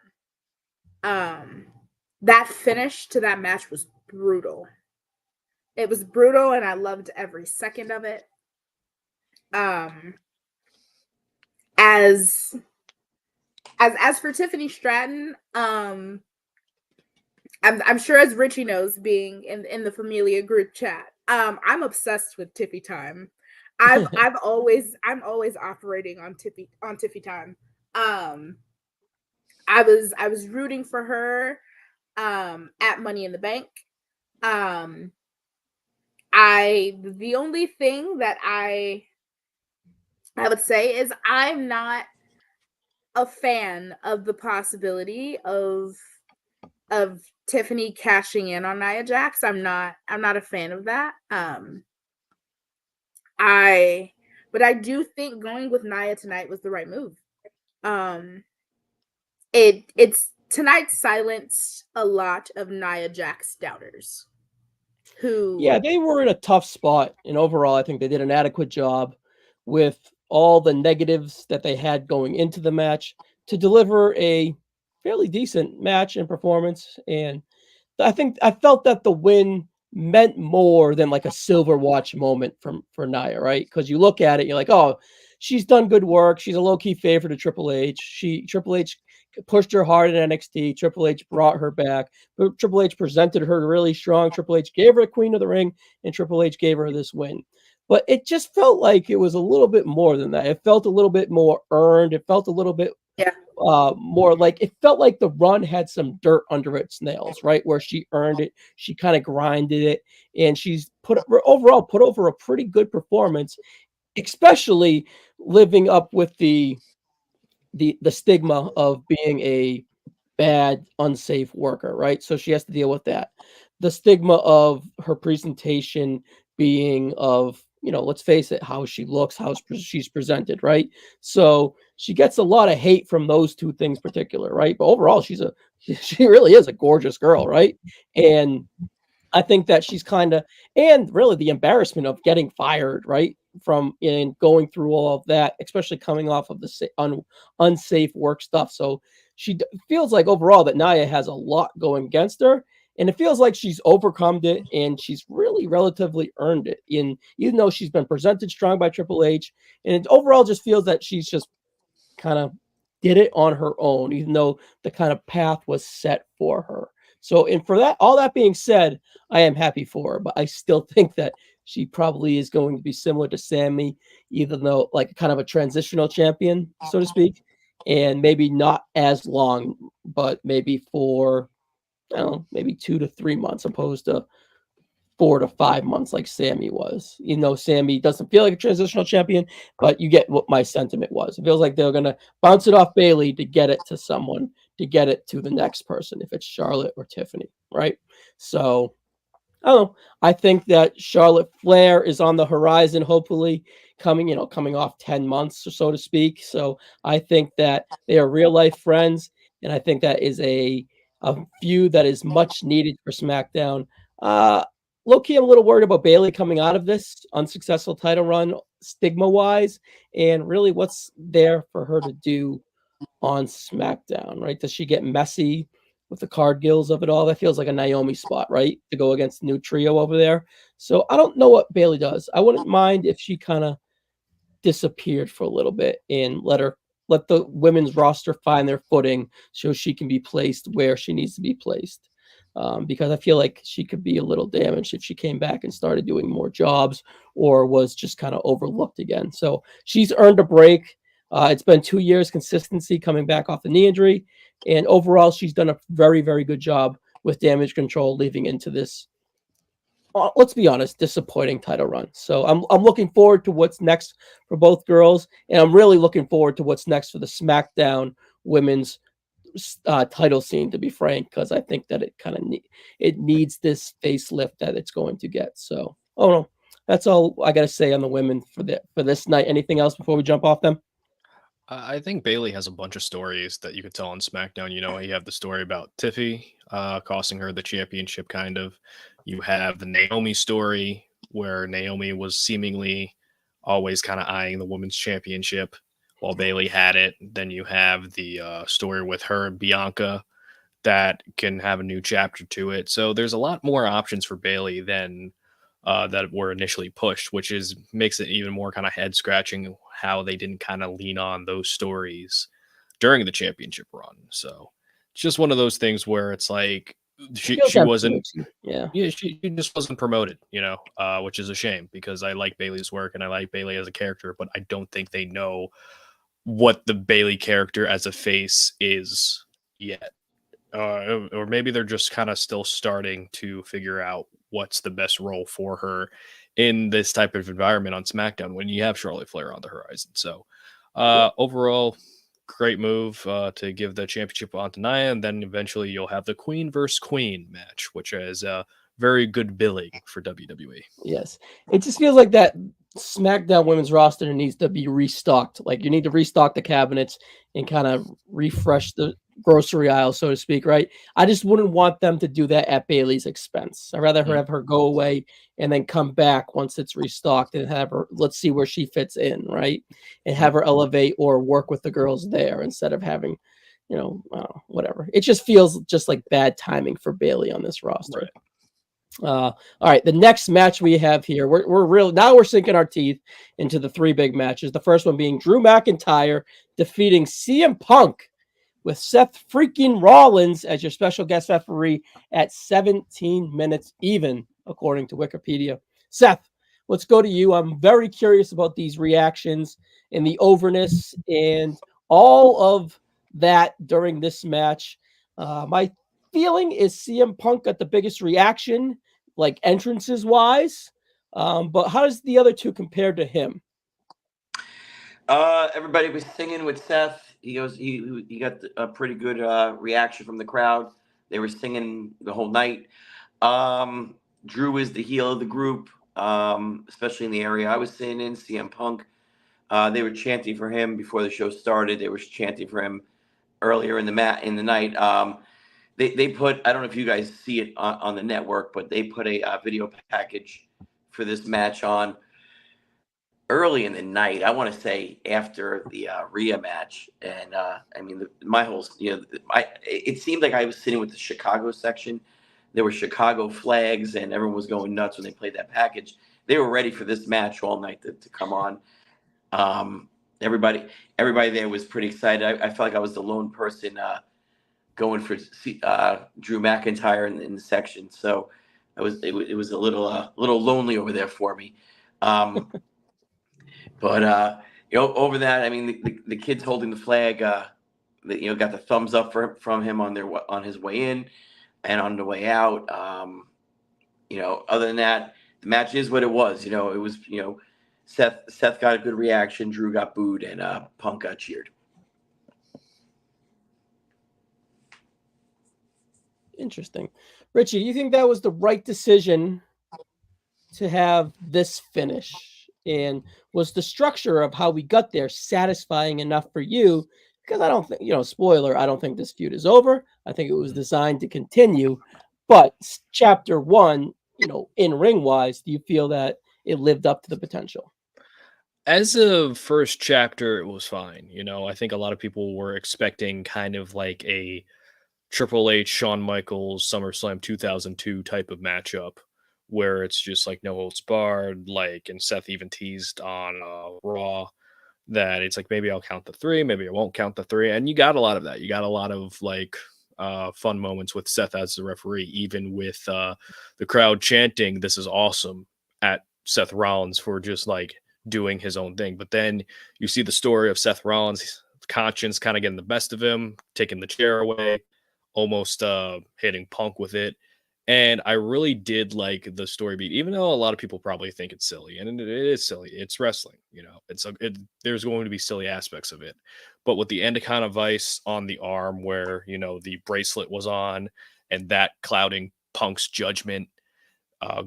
That finish to that match was brutal. It was brutal, and I loved every second of it. As for Tiffany Stratton, I'm sure, as Richie knows, being in the Familia group chat, I'm obsessed with Tiffy time. I'm always operating on Tiffy time. I was rooting for her at Money in the Bank. The only thing that I would say is I'm not a fan of the possibility of Tiffany cashing in on Nia Jax. I'm not a fan of that. But I do think going with Nia tonight was the right move. It's tonight silenced a lot of Nia Jax doubters. Yeah, they were in a tough spot, and overall, I think they did an adequate job with all the negatives that they had going into the match to deliver a fairly decent match and performance. And I felt that the win meant more than like a silver watch moment for Nia, right? Because you look at it, you're like, oh, she's done good work. She's a low key favorite to Triple H. Triple H pushed her hard in NXT. Triple H brought her back. But Triple H presented her really strong. Triple H gave her a Queen of the Ring, and Triple H gave her this win. But it just felt like it was a little bit more than that. It felt a little bit more earned. It felt a little bit more like it felt like the run had some dirt under its nails, right? Where she earned it, she kind of grinded it, and she's put over a pretty good performance, especially living up with the stigma of being a bad, unsafe worker, right? So she has to deal with that. The stigma of her presentation being of, let's face it, how she looks, how she's presented, right? So she gets a lot of hate from those two things particular, right? But overall, she really is a gorgeous girl, right? And I think that she's and really the embarrassment of getting fired, right? From and going through all of that, especially coming off of the unsafe work stuff. So she feels like overall that Nia has a lot going against her, and it feels like she's overcome it and she's really relatively earned it. Even though she's been presented strong by Triple H, and it overall just feels that she's just kind of did it on her own, even though the kind of path was set for her. So, and for that, all that being said, I am happy for her, but I still think that she probably is going to be similar to Sammy, even though like kind of a transitional champion, so to speak, and maybe not as long, but maybe for, I don't know, maybe 2 to 3 months opposed to 4 to 5 months like Sammy was. Sammy doesn't feel like a transitional champion, but you get what my sentiment was. It feels like they're going to bounce it off Bailey to get it to someone, to get it to the next person, if it's Charlotte or Tiffany, right? So Oh, I think that Charlotte Flair is on the horizon, hopefully coming off 10 months or so to speak. So I think that they are real life friends, and I think that is a feud that is much needed for SmackDown. Low key, I'm a little worried about Bailey coming out of this unsuccessful title run, stigma wise, and really what's there for her to do on SmackDown, right? Does she get messy with the Cargills of it all? That feels like a Naomi spot, right? To go against the new trio over there. So I don't know what Bailey does. I wouldn't mind if she kind of disappeared for a little bit and let the women's roster find their footing so she can be placed where she needs to be placed. Because I feel like she could be a little damaged if she came back and started doing more jobs or was just kind of overlooked again. So she's earned a break. It's been 2 years consistency coming back off the knee injury, and overall she's done a very, very good job with damage control leading into this. Let's be honest, disappointing title run. So I'm looking forward to what's next for both girls, and I'm really looking forward to what's next for the SmackDown women's title scene. To be frank, because I think that it needs this facelift that it's going to get. So, oh no, that's all I got to say on the women for this night. Anything else before we jump off them? I think Bailey has a bunch of stories that you could tell on SmackDown. You have the story about Tiffy costing her the championship, kind of. You have the Naomi story where Naomi was seemingly always kind of eyeing the women's championship while Bailey had it. Then you have the story with her and Bianca that can have a new chapter to it. So there's a lot more options for Bailey than that were initially pushed, which makes it even more kind of head scratching how they didn't kind of lean on those stories during the championship run. So it's just one of those things where it's like she wasn't, yeah, she just wasn't promoted, which is a shame because I like Bailey's work and I like Bailey as a character, but I don't think they know what the Bailey character as a face is yet. Or maybe they're just kind of still starting to figure out what's the best role for her in this type of environment on SmackDown when you have Charlotte Flair on the horizon. So overall, great move to give the championship on to Nia, and then eventually you'll have the Queen versus Queen match, which is very good billing for WWE. Yes. It just feels like that SmackDown women's roster needs to be restocked. Like you need to restock the cabinets and kind of refresh the grocery aisle, so to speak, right? I just wouldn't want them to do that at Bailey's expense. I'd rather have her go away and then come back once it's restocked and have her, let's see where she fits in, right? And have her elevate or work with the girls there instead of having, whatever. It just feels just like bad timing for Bailey on this roster. Right. All right, the next match we have here, we're sinking our teeth into the three big matches. The first one being Drew McIntyre defeating CM Punk with Seth freaking Rollins as your special guest referee at 17 minutes even, according to Wikipedia. Seth, let's go to you. I'm very curious about these reactions and the overness and all of that during this match. My feeling is CM Punk got the biggest reaction, like entrances wise. But how does the other two compare to him? Everybody was singing with Seth. He got a pretty good reaction from the crowd. They were singing the whole night. Drew is the heel of the group, especially in the area I was sitting in. CM Punk. They were chanting for him before the show started. They were chanting for him earlier in the night. They put, I don't know if you guys see it on the network, but they put a video package for this match on early in the night. I want to say after the Rhea match, and my whole, it seemed like I was sitting with the Chicago section. There were Chicago flags, and everyone was going nuts when they played that package. They were ready for this match all night to come on. Everybody there was pretty excited. I felt like I was the lone person going for Drew McIntyre in the section, so it was a little lonely over there for me. But over that, I mean, the kids holding the flag, got the thumbs up from him on his way in and on the way out. Other than that, the match is what it was. It was Seth got a good reaction, Drew got booed, and Punk got cheered. Interesting. Richie, do you think that was the right decision to have this finish? And was the structure of how we got there satisfying enough for you? Because I don't think, spoiler, I don't think this feud is over. I think it was designed to continue. But chapter one, in ring wise, do you feel that it lived up to the potential? As a first chapter, it was fine. I think a lot of people were expecting kind of like a Triple H, Shawn Michaels, SummerSlam 2002 type of matchup where it's just like no holds barred, and Seth even teased on Raw that it's like maybe I'll count the three, maybe I won't count the three, and you got a lot of that. You got a lot of fun moments with Seth as the referee, even with the crowd chanting "This is awesome" at Seth Rollins for just doing his own thing. But then you see the story of Seth Rollins' conscience kind of getting the best of him, taking the chair away, almost hitting Punk with it. And I really did like the story beat, even though a lot of people probably think it's silly, and it is silly. It's wrestling, there's going to be silly aspects of it. But with the Endicott Vice on the arm, where the bracelet was on, and that clouding Punk's judgment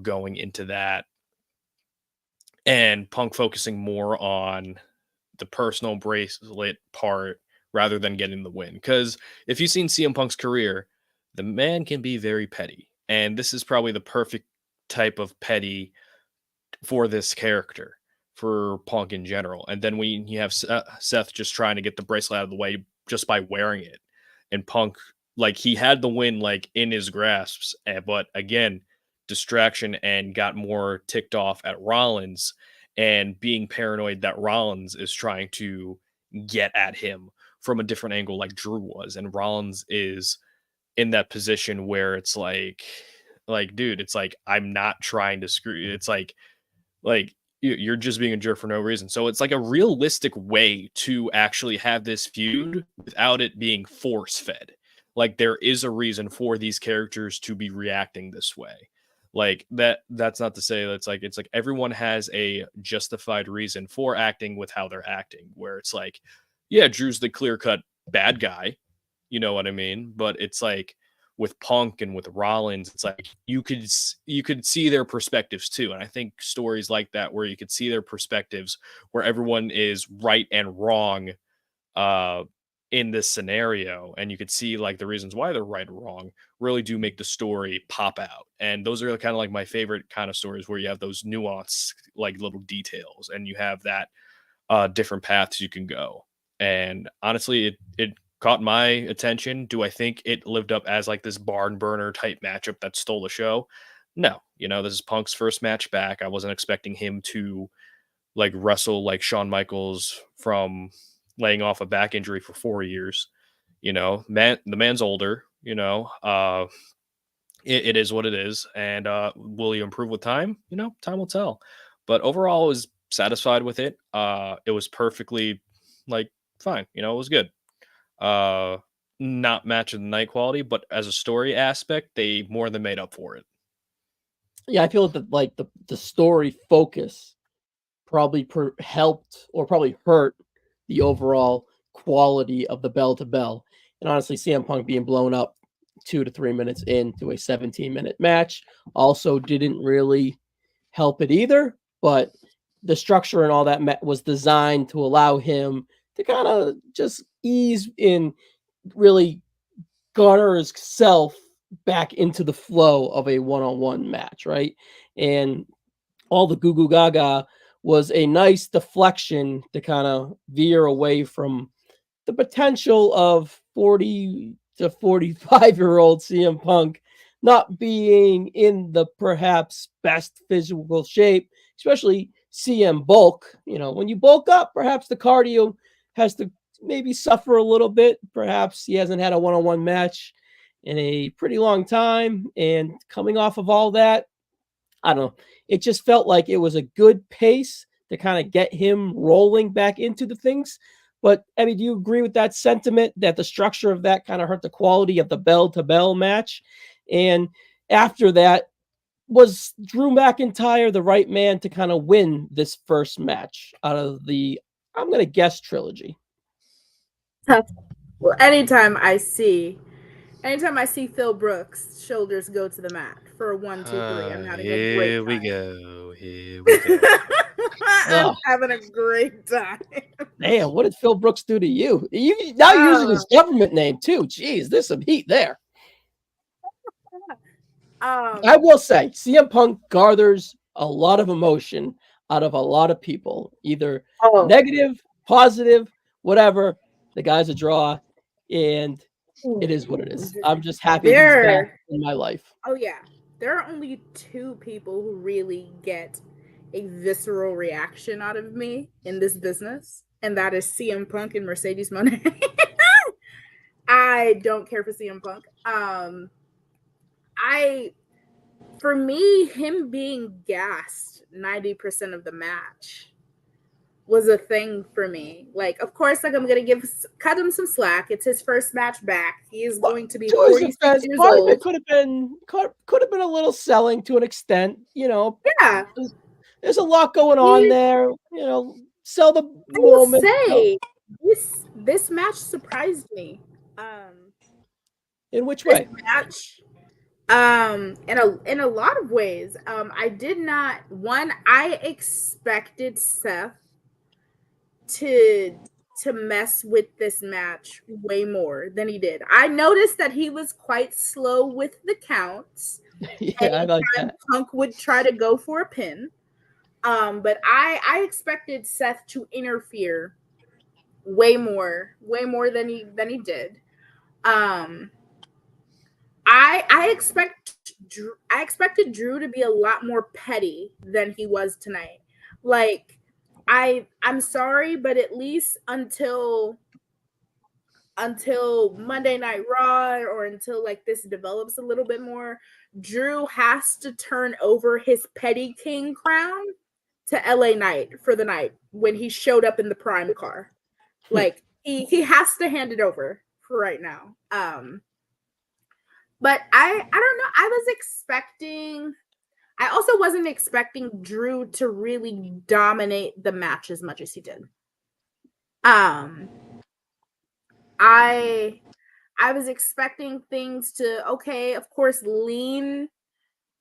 going into that, and Punk focusing more on the personal bracelet part rather than getting the win. Because if you've seen CM Punk's career, the man can be very petty. And this is probably the perfect type of petty for this character, for Punk in general. And then when you have Seth just trying to get the bracelet out of the way just by wearing it. And Punk, he had the win, in his grasps. But again, distraction, and got more ticked off at Rollins and being paranoid that Rollins is trying to get at him from a different angle like Drew was. And Rollins is in that position where it's dude, it's I'm not trying to screw you. It's you're just being a jerk for no reason. So it's a realistic way to actually have this feud without it being force fed. There is a reason for these characters to be reacting this way. That's not to say that it's everyone has a justified reason for acting with how they're acting, where it's yeah, Drew's the clear cut bad guy. You know what I mean? But it's with Punk and with Rollins, it's you could see their perspectives too. And I think stories like that, where you could see their perspectives, where everyone is right and wrong in this scenario, and you could see the reasons why they're right or wrong, really do make the story pop out. And those are kind of my favorite kind of stories, where you have those nuanced little details, and you have that different paths you can go. And honestly, it caught my attention. Do I think it lived up as this barn burner type matchup that stole the show? No. This is Punk's first match back. I wasn't expecting him to wrestle like Shawn Michaels from laying off a back injury for 4 years. The man's older. It is what it is. And will he improve with time? Time will tell. But overall, I was satisfied with it. It was perfectly fine. It was good. Not match of the night quality, but as a story aspect, they more than made up for it. Yeah, I feel that the story focus probably helped or probably hurt the overall quality of the bell to bell. And honestly, CM Punk being blown up 2 to 3 minutes into a 17-minute match also didn't really help it either. But the structure and all that was designed to allow him to kind of just ease in, really garner himself back into the flow of a one-on-one match, right? And all the goo goo gaga was a nice deflection to kind of veer away from the potential of 40 to 45-year-old CM Punk not being in the perhaps best physical shape, especially CM bulk. When you bulk up, perhaps the cardio has to maybe suffer a little bit. Perhaps he hasn't had a one-on-one match in a pretty long time. And coming off of all that, I don't know. It just felt like it was a good pace to kind of get him rolling back into the things. But, Abby, do you agree with that sentiment, that the structure of that kind of hurt the quality of the bell-to-bell match? And after that, was Drew McIntyre the right man to kind of win this first match out of the, I'm going to guess, trilogy? Well, anytime I see Anytime I see Phil Brooks, shoulders go to the mat for a 1, 2, 3. I'm having a great Here time. we go. Here we go. I'm Ugh. having a great time. Damn, what did Phil Brooks do to you? Now you're using his government name too. Jeez, there's some heat there. I will say, CM Punk gathers a lot of emotion out of a lot of people, either negative, positive, whatever. The guy's a draw, and it is what it is. I'm just happy he's back in my life. Oh yeah, there are only 2 people who really get a visceral reaction out of me in this business, and that is CM Punk and Mercedes Moné. I don't care for CM Punk. For me, him being gassed 90% of the match was a thing for me. Like, of course, like I'm gonna cut him some slack. It's his first match back. He is going to be 46 years part old. of it could have been a little selling to an extent. Yeah, there's a lot going on there. Sell the moment. Say this match surprised me. In which way? Match. In a lot of ways. I did not. I expected Seth to mess with this match way more than he did. I noticed that he was quite slow with the counts. Yeah, I like that. Punk would try to go for a pin. But I expected Seth to interfere way more than he did. I expected Drew to be a lot more petty than he was tonight. Like I'm sorry, but at least until Monday Night Raw or until like this develops a little bit more, Drew has to turn over his petty king crown to LA Knight for the night when he showed up in the Prime car. Like he has to hand it over for right now. But I don't know. I also wasn't expecting Drew to really dominate the match as much as he did. I was expecting things to, of course, lean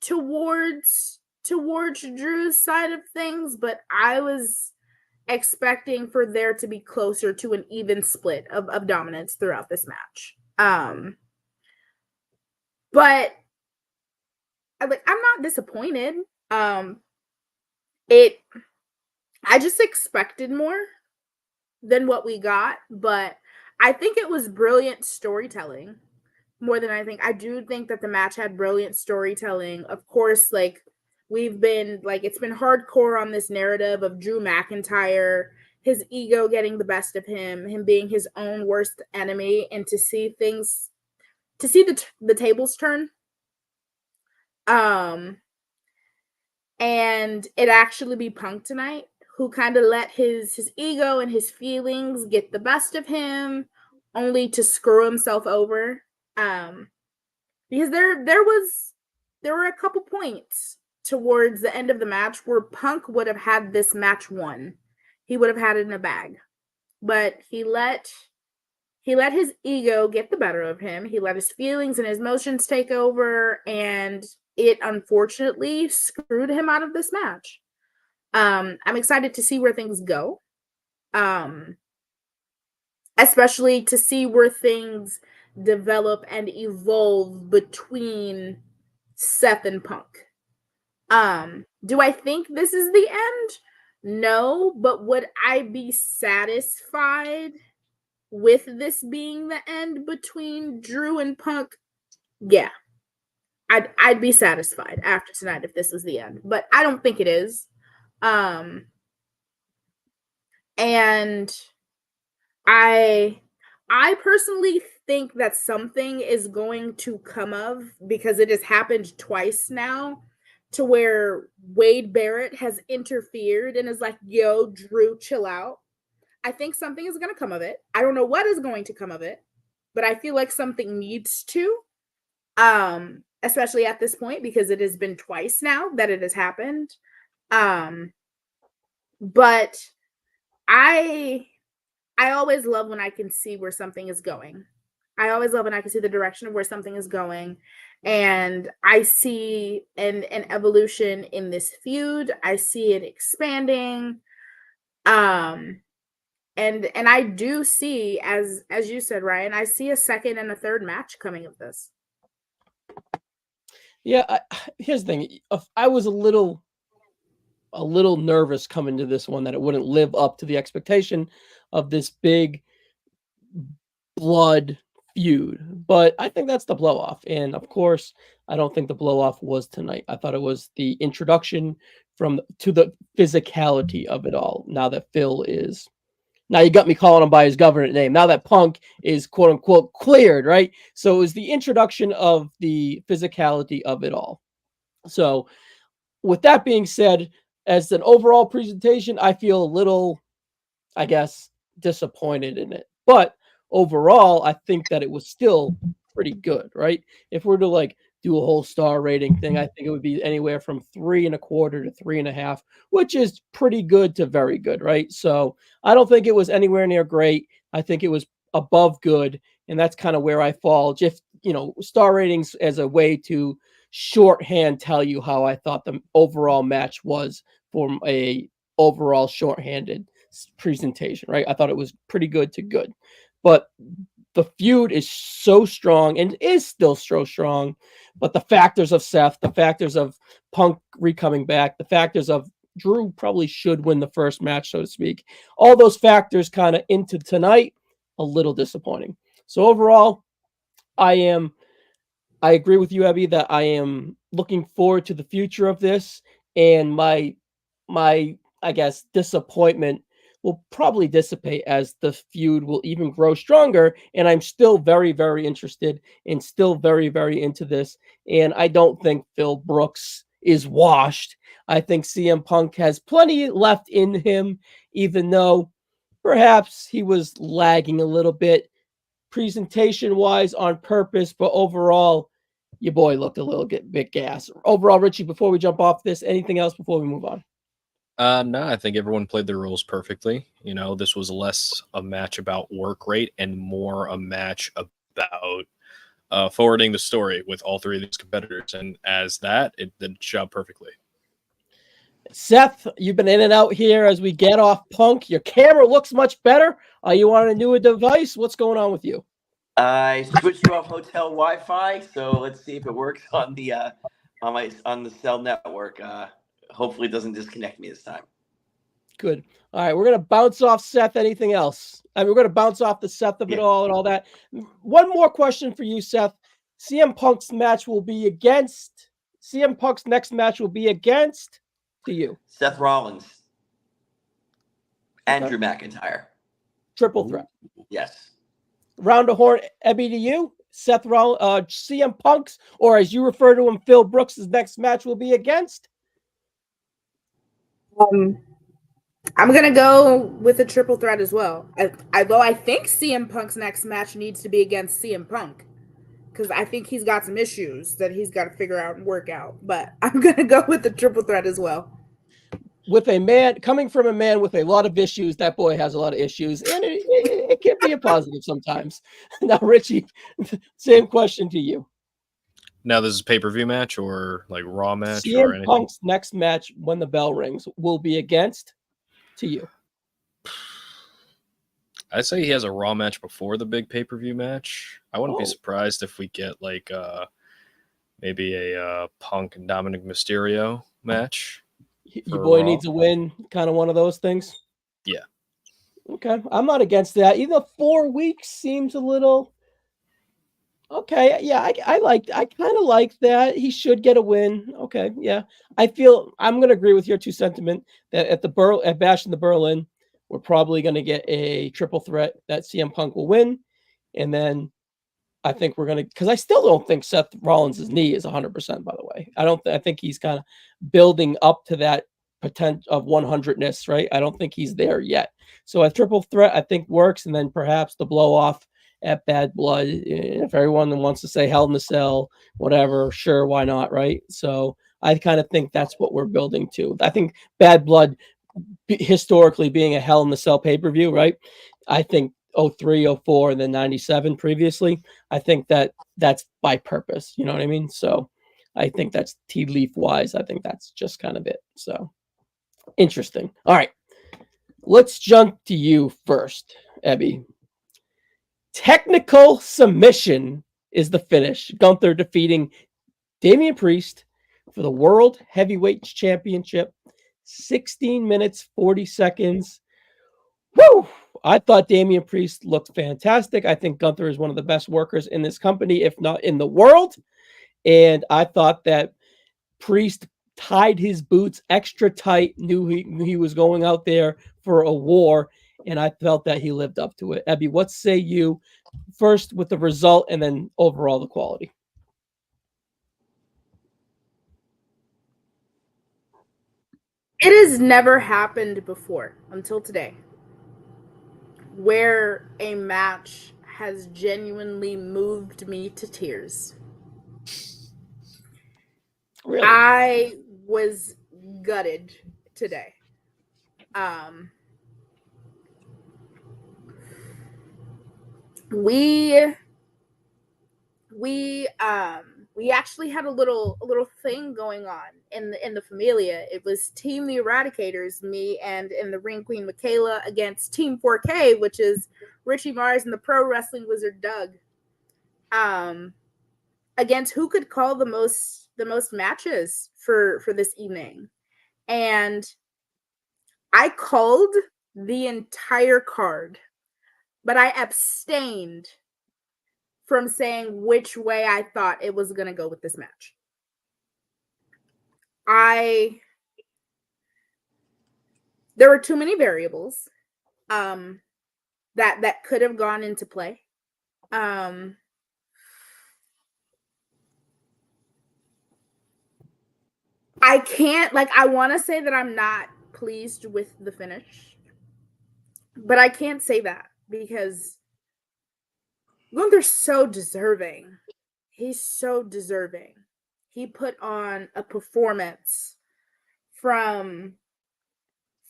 towards Drew's side of things, but I was expecting for there to be closer to an even split of dominance throughout this match. But I'm not disappointed. I just expected more than what we got, but I think it was brilliant storytelling more than anything. I do think that the match had brilliant storytelling. Of course, like it's been hardcore on this narrative of Drew McIntyre, his ego getting the best of him being his own worst enemy, and to see the tables turn. And it actually be Punk tonight who kind of let his ego and his feelings get the best of him, only to screw himself over. Because there were a couple points towards the end of the match where Punk would have had this match won. He would have had it in a bag. But he let his ego get the better of him. He let his feelings and his emotions take over, and it unfortunately screwed him out of this match. I'm excited to see where things go. Especially to see where things develop and evolve between Seth and Punk. Do I think this is the end? No, but would I be satisfied with this being the end between Drew and Punk? Yeah. I'd be satisfied after tonight if this was the end, but I don't think it is. And I personally think that something is going to come of, because it has happened twice now, to where Wade Barrett has interfered and is like, yo, Drew, chill out. I think something is going to come of it. I don't know what is going to come of it, but I feel like something needs to, especially at this point, because it has been twice now that it has happened. But I always love when I can see where something is going. I always love when I can see the direction of where something is going. And I see an evolution in this feud. I see it expanding. And I do see, as you said, Ryan, I see a second and a third match coming of this. Yeah, here's the thing. I was a little nervous coming to this one that it wouldn't live up to the expectation of this big blood feud, but I think that's the blow off. And of course, I don't think the blow off was tonight. I thought it was the introduction to the physicality of it all. Now that now you got me calling him by his government name. Now that Punk is quote unquote cleared, right? So it was the introduction of the physicality of it all. So with that being said, as an overall presentation, I feel a little, I guess, disappointed in it. But overall, I think that it was still pretty good, right? If we're to like do a whole star rating thing, I think it would be anywhere from 3.25 to 3.5, which is pretty good to very good, right? So I don't think it was anywhere near great. I think it was above good, and that's kind of where I fall. Just, star ratings as a way to shorthand tell you how I thought the overall match was from a overall shorthanded presentation, right? I thought it was pretty good to good, but the feud is so strong and is still so strong. But the factors of Seth, the factors of Punk coming back, the factors of Drew probably should win the first match, so to speak. All those factors kind of into tonight, a little disappointing. So overall, I agree with you, Abby, that I am looking forward to the future of this, and my I guess disappointment will probably dissipate as the feud will even grow stronger. And I'm still very, very interested and still very, very into this. And I don't think Phil Brooks is washed. I think CM Punk has plenty left in him, even though perhaps he was lagging a little bit presentation wise on purpose, but overall, your boy looked a little bit gas. Overall, Richie, before we jump off this, anything else before we move on? No, I think everyone played their roles perfectly. This was less a match about work rate and more a match about forwarding the story with all three of these competitors. And as that, it did the job perfectly. Seth, you've been in and out here as we get off Punk. Your camera looks much better. Are you on a newer device? What's going on with you? I switched off hotel Wi-Fi, so let's see if it works on the on the cell network. Hopefully, it doesn't disconnect me this time. Good. All right, we're gonna bounce off Seth. Anything else? We're gonna bounce off the Seth of it all and all that. One more question for you, Seth. CM Punk's next match will be against to you. Seth Rollins and Drew McIntyre. Triple threat. Yes. Round the horn, Ebby, to you. Seth Rollins, CM Punk's, or as you refer to him, Phil Brooks' next match will be against. I'm gonna go with a triple threat as well. Although I think CM Punk's next match needs to be against CM Punk, because I think he's got some issues that he's got to figure out and work out. But I'm gonna go with the triple threat as well. With a man coming from a man with a lot of issues, that boy has a lot of issues, and it can be a positive sometimes. Now, Richie, same question to you. Now, this is a pay-per-view match or like Raw match CM or anything? Punk's next match, when the bell rings, will be against to you. I say he has a Raw match before the big pay-per-view match. I wouldn't be surprised if we get like maybe a Punk and Dominic Mysterio match. Your boy needs a win, kind of one of those things. Yeah. Okay, I'm not against that. Even 4 weeks seems a little okay. Yeah, I kind of like that. He should get a win. Okay, yeah. I'm going to agree with your two sentiment that at Bash in the Berlin, we're probably going to get a triple threat that CM Punk will win, and then I think we're going to, because I still don't think Seth Rollins' knee is 100%, by the way. I think he's kind of building up to that potential of 100-ness, right? I don't think he's there yet. So a triple threat, I think, works, and then perhaps the blow off at Bad Blood. If everyone wants to say Hell in the Cell, whatever, sure, why not, right? So I kind of think that's what we're building to. I think Bad Blood, historically being a Hell in the Cell pay-per-view, right? I think 03, 04, and then 97 previously. I think that's by purpose. You know what I mean? So I think that's tea leaf wise. I think that's just kind of it. So interesting. All right. Let's jump to you first, Ebby. Technical submission is the finish. Gunther defeating Damian Priest for the World Heavyweight Championship. 16 minutes, 40 seconds. Woo! I thought Damian Priest looked fantastic. I think Gunther is one of the best workers in this company, if not in the world. And I thought that Priest tied his boots extra tight, knew he was going out there for a war, and I felt that he lived up to it. Ebby, what say you first with the result and then overall the quality? It has never happened before until today where a match has genuinely moved me to tears. Really? I was gutted today. We actually had a little thing going on in the Familia. It was Team the Eradicators, me and the Ring Queen Michaela against Team 4K, which is Richie Mars and the Pro Wrestling Wizard Doug. Against who could call the most matches for this evening. And I called the entire card, but I abstained from saying which way I thought it was going to go with this match. There were too many variables that could have gone into play. I can't, I want to say that I'm not pleased with the finish, but I can't say that because Gunther's so deserving. He's so deserving. He put on a performance from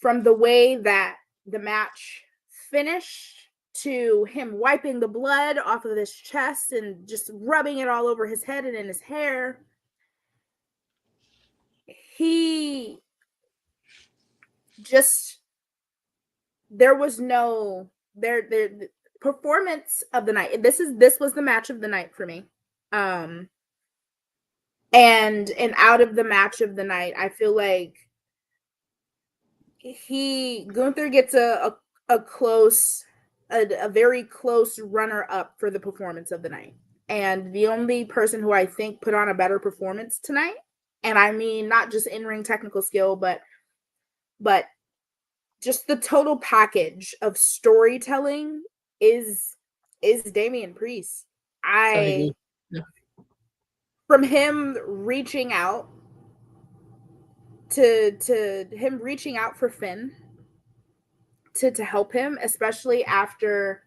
the way that the match finished to him wiping the blood off of his chest and just rubbing it all over his head and in his hair. He just, there was no the performance of the night. This was the match of the night for me. And out of the match of the night, I feel like Gunther gets a very close runner up for the performance of the night. And the only person who I think put on a better performance tonight, and I mean not just in-ring technical skill, but just the total package of storytelling is Damian Priest. I yeah. From him reaching out to him reaching out for Finn to help him, especially after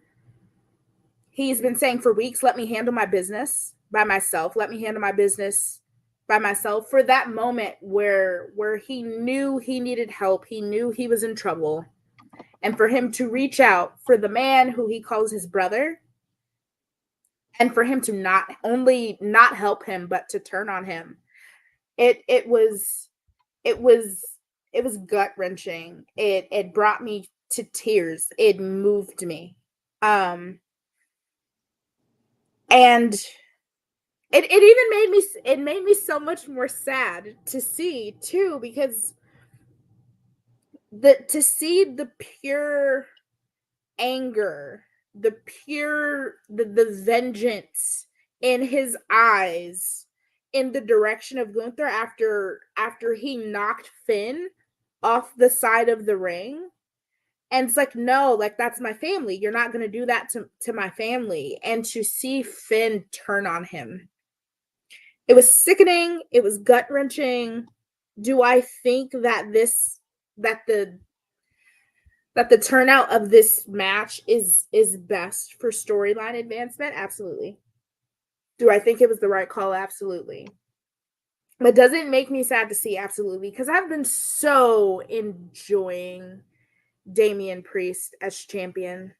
he's been saying for weeks, let me handle my business by myself. Let me handle my business by myself. For that moment where he knew he needed help, he knew he was in trouble. And for him to reach out for the man who he calls his brother, and for him to not only not help him, but to turn on him. It was gut-wrenching. It brought me to tears. It moved me. And it even made me so much more sad to see too, because to see the pure anger, the vengeance in his eyes in the direction of Gunther after he knocked Finn off the side of the ring. And it's like, no, that's my family. You're not going to do that to my family. And to see Finn turn on him, it was sickening. It was gut-wrenching. Do I think that the turnout of this match is best for storyline advancement? Absolutely. Do I think it was the right call? Absolutely. But does it make me sad to see? Absolutely. Because I've been so enjoying Damian Priest as champion.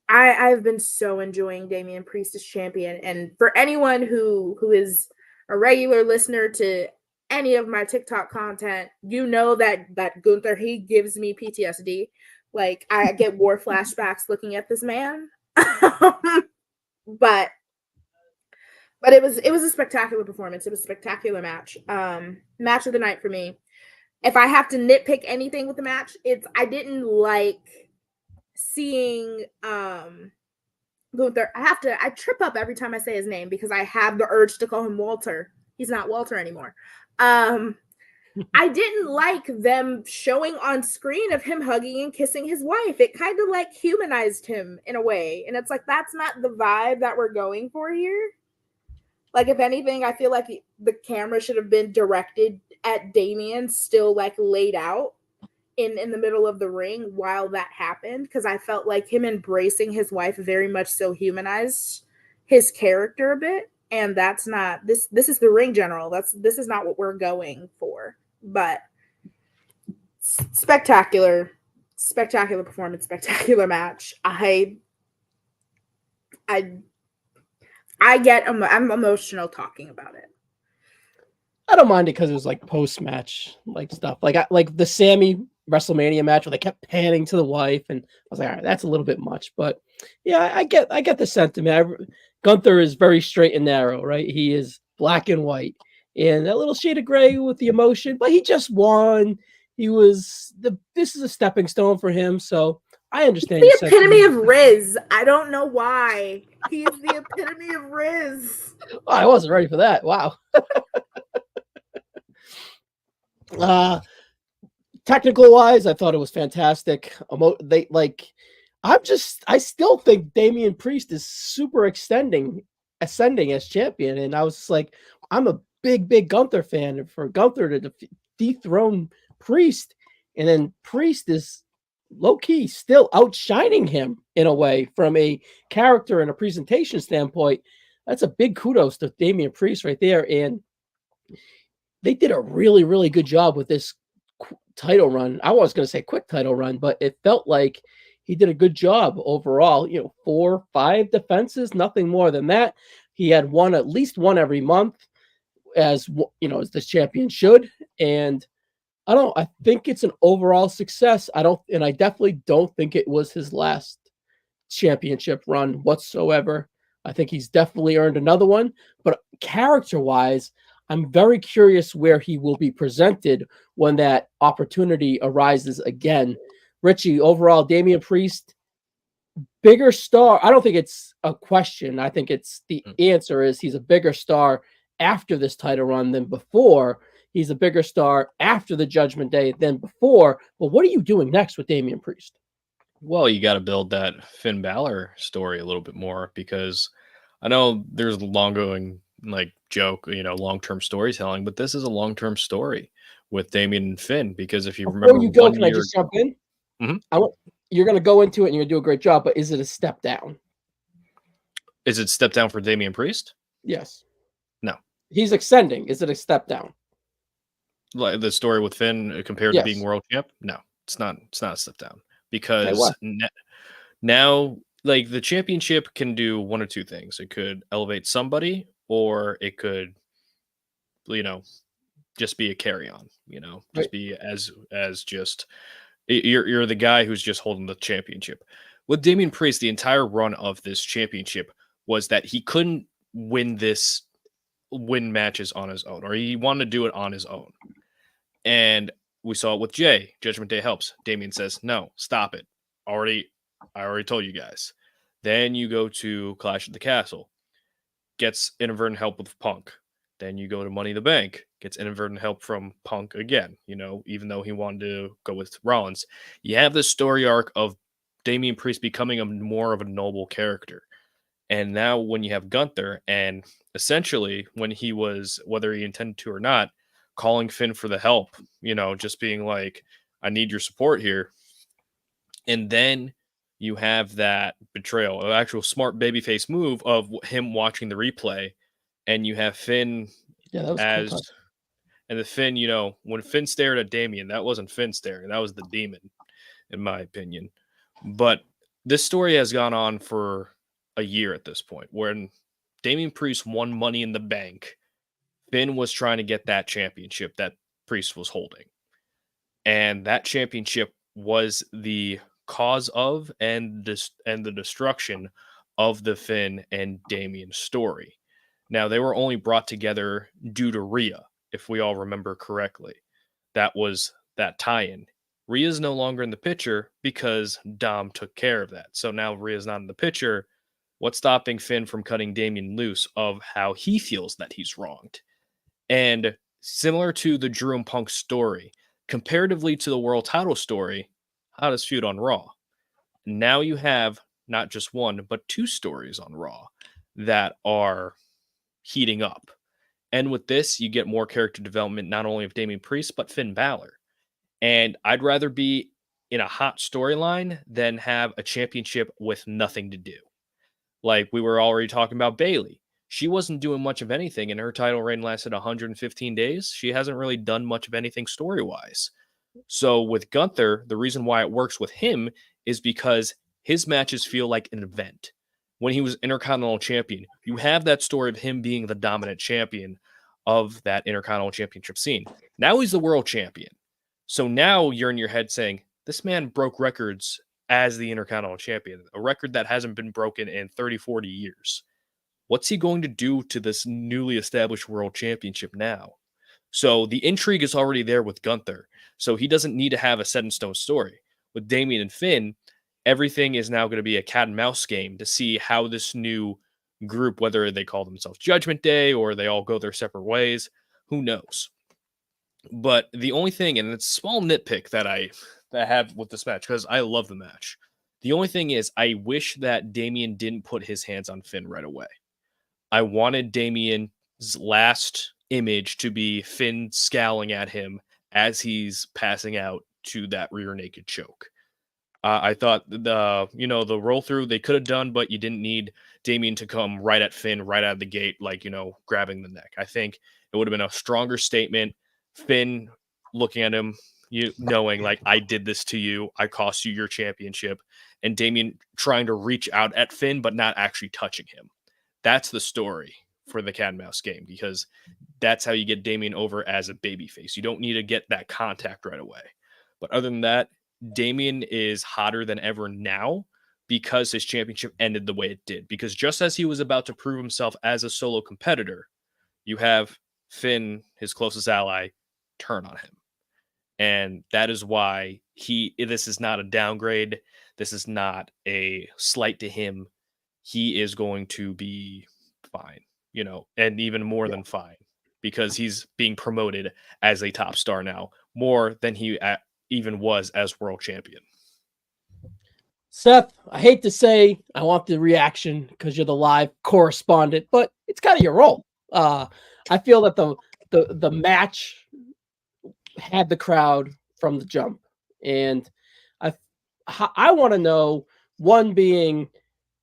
I've been so enjoying Damian Priest as champion, and for anyone who is a regular listener to any of my TikTok content, you know that Gunther, he gives me PTSD. Like I get war flashbacks looking at this man. but it was a spectacular performance. It was a spectacular match. Match of the night for me. If I have to nitpick anything with the match, it's I didn't like seeing Gunther. I trip up every time I say his name because I have the urge to call him Walter. He's not Walter anymore. I didn't like them showing on screen of him hugging and kissing his wife. It kind of like humanized him in a way. And it's like, that's not the vibe that we're going for here. Like, if anything, I feel like the camera should have been directed at Damian still like laid out in the middle of the ring while that happened, because I felt like him embracing his wife very much so humanized his character a bit, and that's not this is the ring general. This is not what we're going for. But spectacular performance, spectacular match. I'm emotional talking about it. I don't mind it because it was like post-match like stuff. Like the Sammy WrestleMania match where they kept panning to the wife, and I was like, all right, that's a little bit much. But yeah, I get the sentiment. Gunther is very straight and narrow, right? He is black and white, and that little shade of gray with the emotion. But he just won. This is a stepping stone for him, so I understand. He's the epitome of Riz. I don't know why. He is the epitome of Riz. Oh, I wasn't ready for that. Wow. Technical wise, I thought it was fantastic. I still think Damian Priest is super ascending as champion, and I was just like, I'm a big Gunther fan, and for Gunther to dethrone Priest, and then Priest is low key still outshining him in a way from a character and a presentation standpoint. That's a big kudos to Damian Priest right there, and they did a really good job with this title run. I was going to say quick title run, but it felt like he did a good job overall. 4, 5 defenses, nothing more than that. He had at least one every month, as this champion should. And I think it's an overall success. I definitely don't think it was his last championship run whatsoever. I think he's definitely earned another one, but character-wise, I'm very curious where he will be presented when that opportunity arises again. Richie, overall, Damian Priest, bigger star. I don't think it's a question. I think it's the answer is he's a bigger star after this title run than before. He's a bigger star after the Judgment Day than before. But what are you doing next with Damian Priest? Well, you got to build that Finn Balor story a little bit more, because I know there's a long-going joke, long-term storytelling, but this is a long-term story with Damian and Finn, because if you remember, before you go, can I just jump in? Mm-hmm. You're going to go into it and you're going to do a great job, but is it a step down? Is it step down for Damian Priest? Yes. No. He's ascending. Is it a step down? Like the story with Finn compared to being world champ? No, it's not. It's not a step down, because now, the championship can do one or two things. It could elevate somebody, or it could, just be a carry on. Just be as just you're the guy who's just holding the championship. With Damian Priest, the entire run of this championship was that he couldn't win matches on his own, or he wanted to do it on his own. And we saw it with Jay. Judgment Day helps. Damian says, no, stop it. I already told you guys. Then you go to Clash at the Castle. Gets inadvertent help with Punk. Then you go to Money in the Bank. Gets inadvertent help from Punk again. Even though he wanted to go with Rollins. You have this story arc of Damian Priest becoming more of a noble character. And now when you have Gunther, and essentially when he was, whether he intended to or not, calling Finn for the help, just being like, I need your support here. And then you have that betrayal, an actual smart babyface move of him watching the replay. And you have Finn and the Finn, when Finn stared at Damian, that wasn't Finn staring. That was the demon, in my opinion. But this story has gone on for a year at this point. When Damian Priest won Money in the Bank, Finn was trying to get that championship that Priest was holding. And that championship was the cause of and the destruction of the Finn and Damian story. Now, they were only brought together due to Rhea, if we all remember correctly. That was that tie-in. Rhea's no longer in the picture because Dom took care of that. So now Rhea's not in the picture. What's stopping Finn from cutting Damian loose of how he feels that he's wronged? And similar to the Drew and Punk story, comparatively to the world title story, hottest feud on Raw. Now you have not just one, but two stories on Raw that are heating up. And with this, you get more character development, not only of Damian Priest, but Finn Balor. And I'd rather be in a hot storyline than have a championship with nothing to do. Like we were already talking about Bayley. She wasn't doing much of anything, and her title reign lasted 115 days. She hasn't really done much of anything story-wise. So with Gunther, the reason why it works with him is because his matches feel like an event. When he was Intercontinental Champion, you have that story of him being the dominant champion of that Intercontinental Championship scene. Now he's the world champion. So now you're in your head saying, this man broke records as the Intercontinental Champion, a record that hasn't been broken in 30, 40 years. What's he going to do to this newly established world championship now? So the intrigue is already there with Gunther. So he doesn't need to have a set in stone story. With Damian and Finn, everything is now going to be a cat and mouse game to see how this new group, whether they call themselves Judgment Day or they all go their separate ways, who knows? But the only thing, and it's a small nitpick that I have with this match, because I love the match. The only thing is, I wish that Damian didn't put his hands on Finn right away. I wanted Damian's last image to be Finn scowling at him as he's passing out to that rear naked choke. I thought the roll through they could have done, but you didn't need Damian to come right at Finn right out of the gate, like, grabbing the neck. I think it would have been a stronger statement. Finn looking at him, knowing like, I did this to you, I cost you your championship, and Damian trying to reach out at Finn but not actually touching him. That's the story for the cat and mouse game, because that's how you get Damian over as a babyface. You don't need to get that contact right away. But other than that, Damian is hotter than ever now because his championship ended the way it did. Because just as he was about to prove himself as a solo competitor, you have Finn, his closest ally, turn on him. And that is why this is not a downgrade. This is not a slight to him. He is going to be fine, and even more than fine, because he's being promoted as a top star now, more than he even was as world champion. Seth, I hate to say I want the reaction because you're the live correspondent, but it's kind of your role. I feel that the match had the crowd from the jump, and I want to know, one being,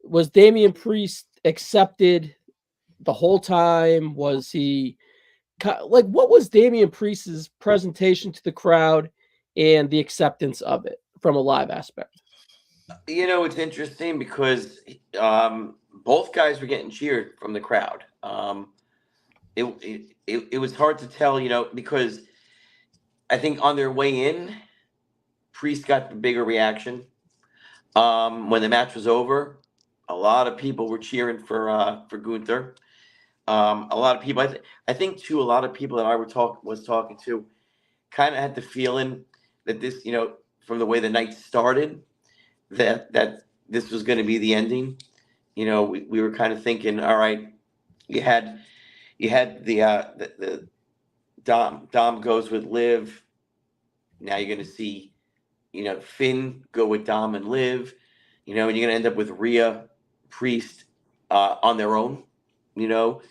was Damian Priest accepted the whole time? Was he like, what was Damian Priest's presentation to the crowd and the acceptance of it from a live aspect? It's interesting because both guys were getting cheered from the crowd. It was hard to tell, because I think on their way in, Priest got the bigger reaction. When the match was over, a lot of people were cheering for Gunther. A lot of people, I think too, a lot of people that I was talking to kind of had the feeling that this, from the way the night started, that this was going to be the ending. We were kind of thinking, all right, you had the Dom goes with Liv. Now you're going to see, Finn go with Dom and Liv, and you're going to end up with Rhea, Priest on their own,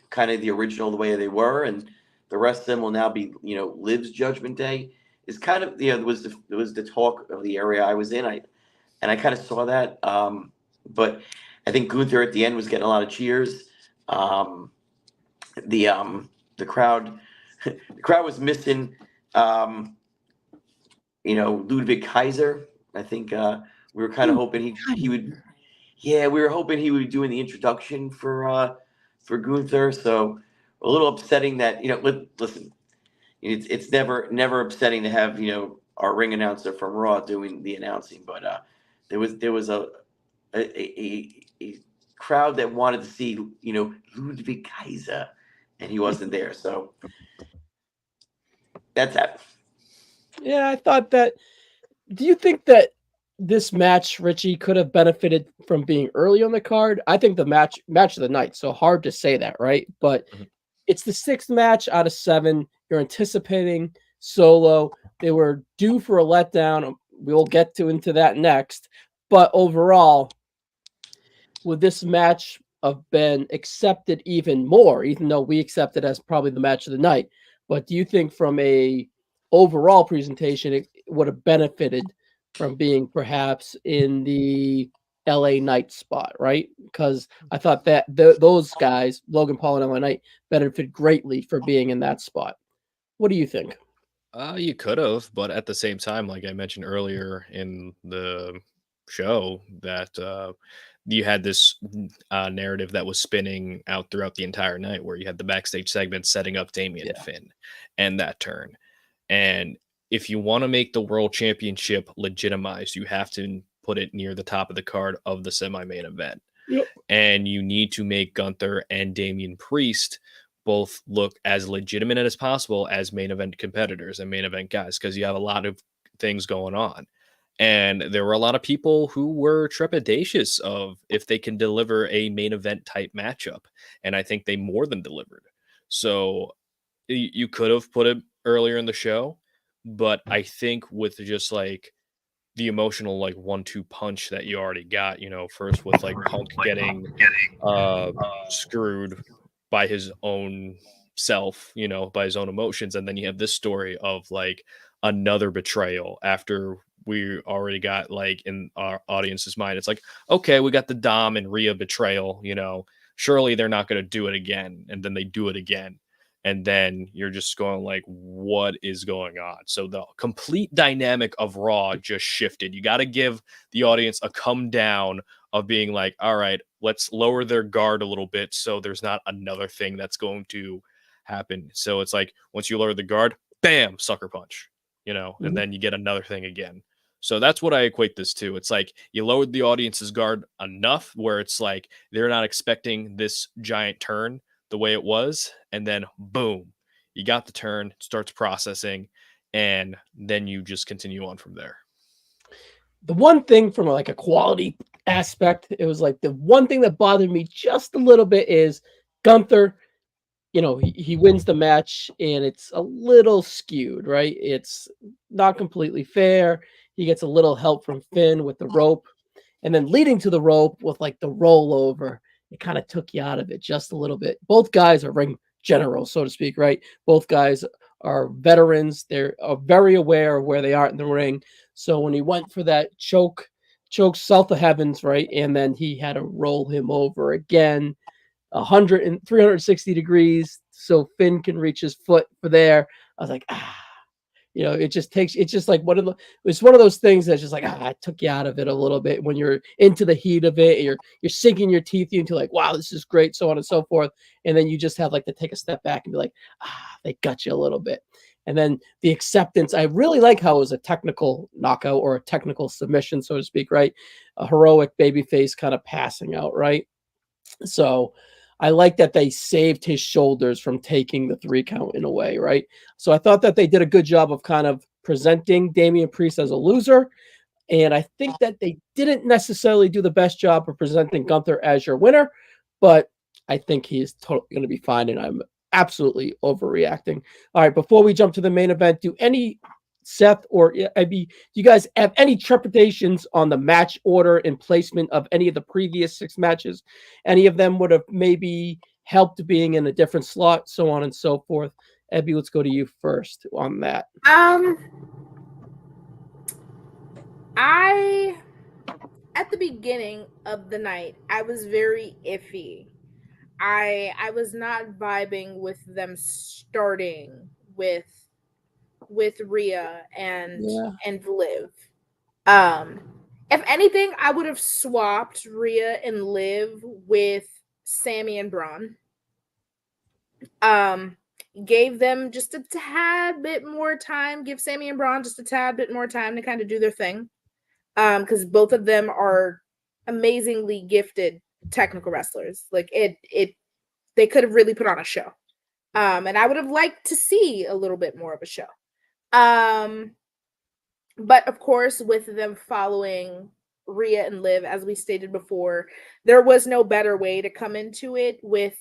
kind of the original, the way they were, and the rest of them will now be, Liv's Judgment Day. Is kind of, it was the talk of the area I was in. I kind of saw that, but I think Gunther at the end was getting a lot of cheers. The crowd, was missing, Ludwig Kaiser. I think We were kind of hoping he would. Yeah, we were hoping he would be doing the introduction for Gunther. So a little upsetting that listen, it's never upsetting to have our ring announcer from Raw doing the announcing, but there was a crowd that wanted to see Ludwig Kaiser, and he wasn't there. So that's that. Yeah, I thought that. Do you think that this match, Richie, could have benefited from being early on the card? I think the match of the night. So hard to say that, right? But Mhm. it's the 6th match out of 7. You're anticipating Solo. They were due for a letdown. We'll get into that next. But overall, would this match have been accepted even more, even though we accept it as probably the match of the night? But do you think from a overall presentation, it would have benefited from being perhaps in the LA Knight spot, right? Because I thought that those guys, Logan Paul and LA Knight, benefited greatly for being in that spot. What do you think? You could have, but at the same time, like I mentioned earlier in the show, that you had this narrative that was spinning out throughout the entire night, where you had the backstage segment setting up Damian and Yeah. Finn, and that turn. And if you want to make the world championship legitimized, you have to put it near the top of the card of the semi-main event. Yep. And you need to make Gunther and Damian Priest both look as legitimate as possible as main event competitors and main event guys, because you have a lot of things going on. And there were a lot of people who were trepidatious of if they can deliver a main event type matchup. And I think they more than delivered. So you could have put it earlier in the show, but I think with just like the emotional like 1-2 punch that you already got, first with like Punk getting uh screwed by his own self, by his own emotions, and then you have this story of like another betrayal after we already got like in our audience's mind. It's like, okay, we got the Dom and Rhea betrayal, surely they're not going to do it again, and then they do it again. And then you're just going like, what is going on? So the complete dynamic of Raw just shifted. You got to give the audience a come down of being like, all right, let's lower their guard a little bit so there's not another thing that's going to happen. So it's like, once you lower the guard, bam, sucker punch, and then you get another thing again. So that's what I equate this to. It's like you lowered the audience's guard enough where it's like they're not expecting this giant turn the way it was, and then boom, you got the turn, starts processing, and then you just continue on from there. The one thing from like a quality aspect, it was like the one thing that bothered me just a little bit is Gunther, he wins the match and it's a little skewed, right? It's not completely fair. He gets a little help from Finn with the rope, and then leading to the rope with like the rollover, it kind of took you out of it just a little bit. Both guys are ring generals, so to speak, right? Both guys are veterans. They're very aware of where they are in the ring. So when he went for that choke south of heavens, right, and then he had to roll him over again, 360 degrees, so Finn can reach his foot for there. I was like, it's just like it's one of those things that's just like, it took you out of it a little bit when you're into the heat of it. You're sinking your teeth into like, wow, this is great, so on and so forth. And then you just have like to take a step back and be like, they got you a little bit. And then the acceptance, I really like how it was a technical knockout or a technical submission, so to speak, right? A heroic babyface kind of passing out, right? So I like that they saved his shoulders from taking the 3 count in a way, right? So I thought that they did a good job of kind of presenting Damian Priest as a loser. And I think that they didn't necessarily do the best job of presenting Gunther as your winner, but I think he is totally going to be fine. And I'm absolutely overreacting. All right, before we jump to the main event, do any Seth or Abby, do you guys have any trepidations on the match order and placement of any of the previous 6 matches? Any of them would have maybe helped being in a different slot, so on and so forth. Abby, let's go to you first on that. At the beginning of the night, I was very iffy. I was not vibing with them starting with Rhea and Liv. If anything, I would have swapped Rhea and Liv with Sammy and Braun. Gave them just a tad bit more time. Give Sammy and Braun just a tad bit more time to kind of do their thing. Because both of them are amazingly gifted technical wrestlers. Like they could have really put on a show. And I would have liked to see a little bit more of a show. But of course, with them following Rhea and Liv, as we stated before, there was no better way to come into it with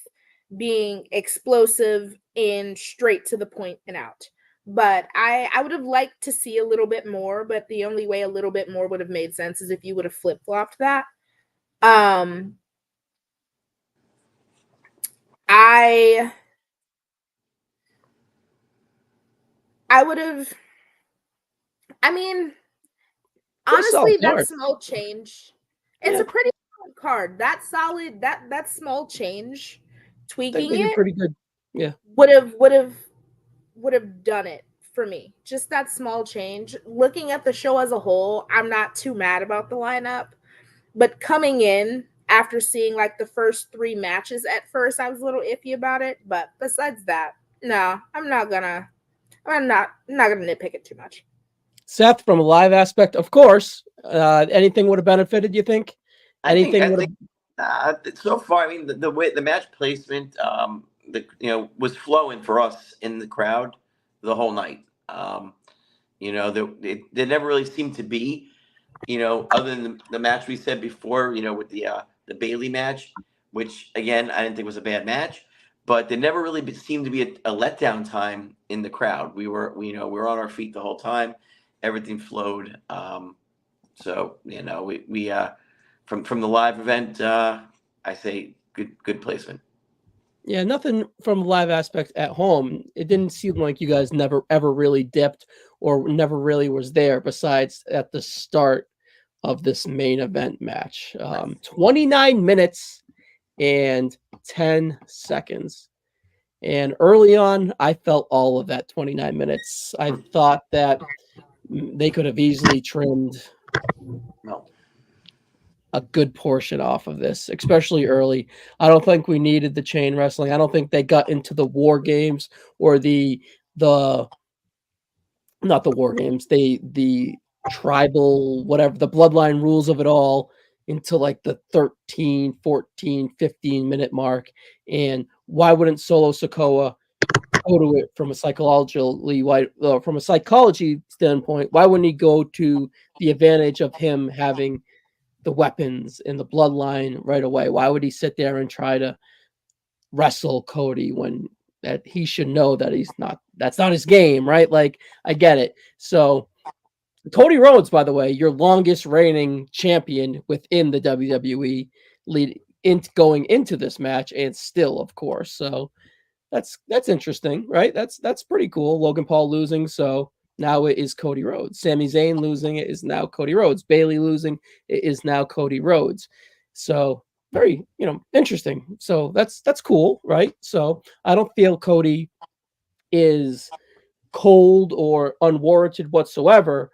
being explosive and straight to the point and out. But I would have liked to see a little bit more, but the only way a little bit more would have made sense is if you would have flip-flopped that. I would have, I mean, honestly, that small change, it's a pretty solid card. That solid, that small change, tweaking it pretty good. Yeah. Would have done it for me. Just that small change. Looking at the show as a whole, I'm not too mad about the lineup. But coming in after seeing like the first 3 matches at first, I was a little iffy about it. But besides that, no, I'm not gonna nitpick it too much. Seth, from a live aspect, of course, anything would have benefited, you think? So far, I mean, the way the match placement, was flowing for us in the crowd the whole night. There never really seemed to be, other than the match we said before, with the Bailey match, which again I didn't think was a bad match, but there never really seemed to be a letdown time in the crowd. We were on our feet the whole time. Everything flowed. So we from the live event, I say good placement. Yeah, nothing from a live aspect at home. It didn't seem like you guys never ever really dipped or never really was there besides at the start of this main event match. 29 minutes and 10 seconds. And early on, I felt all of that 29 minutes. I thought that they could have easily trimmed a good portion off of this, especially early. I don't think we needed the chain wrestling. I don't think they got into the war games or the not the war games, the tribal, whatever, the bloodline rules of it all until like the 13, 14, 15-minute mark. And why wouldn't Solo Sikoa go to it from a psychology standpoint? Why wouldn't he go to the advantage of him having the weapons and the bloodline right away? Why would he sit there and try to wrestle Cody when that he should know that that's not his game, right? Like, I get it. So Cody Rhodes, by the way, your longest reigning champion within the WWE, going into this match, and still, of course. So that's interesting, right? That's pretty cool. Logan Paul losing, so now it is Cody Rhodes. Sami Zayn losing, it is now Cody Rhodes. Bailey losing, it is now Cody Rhodes. So very, interesting. So that's cool, right? So I don't feel Cody is cold or unwarranted whatsoever,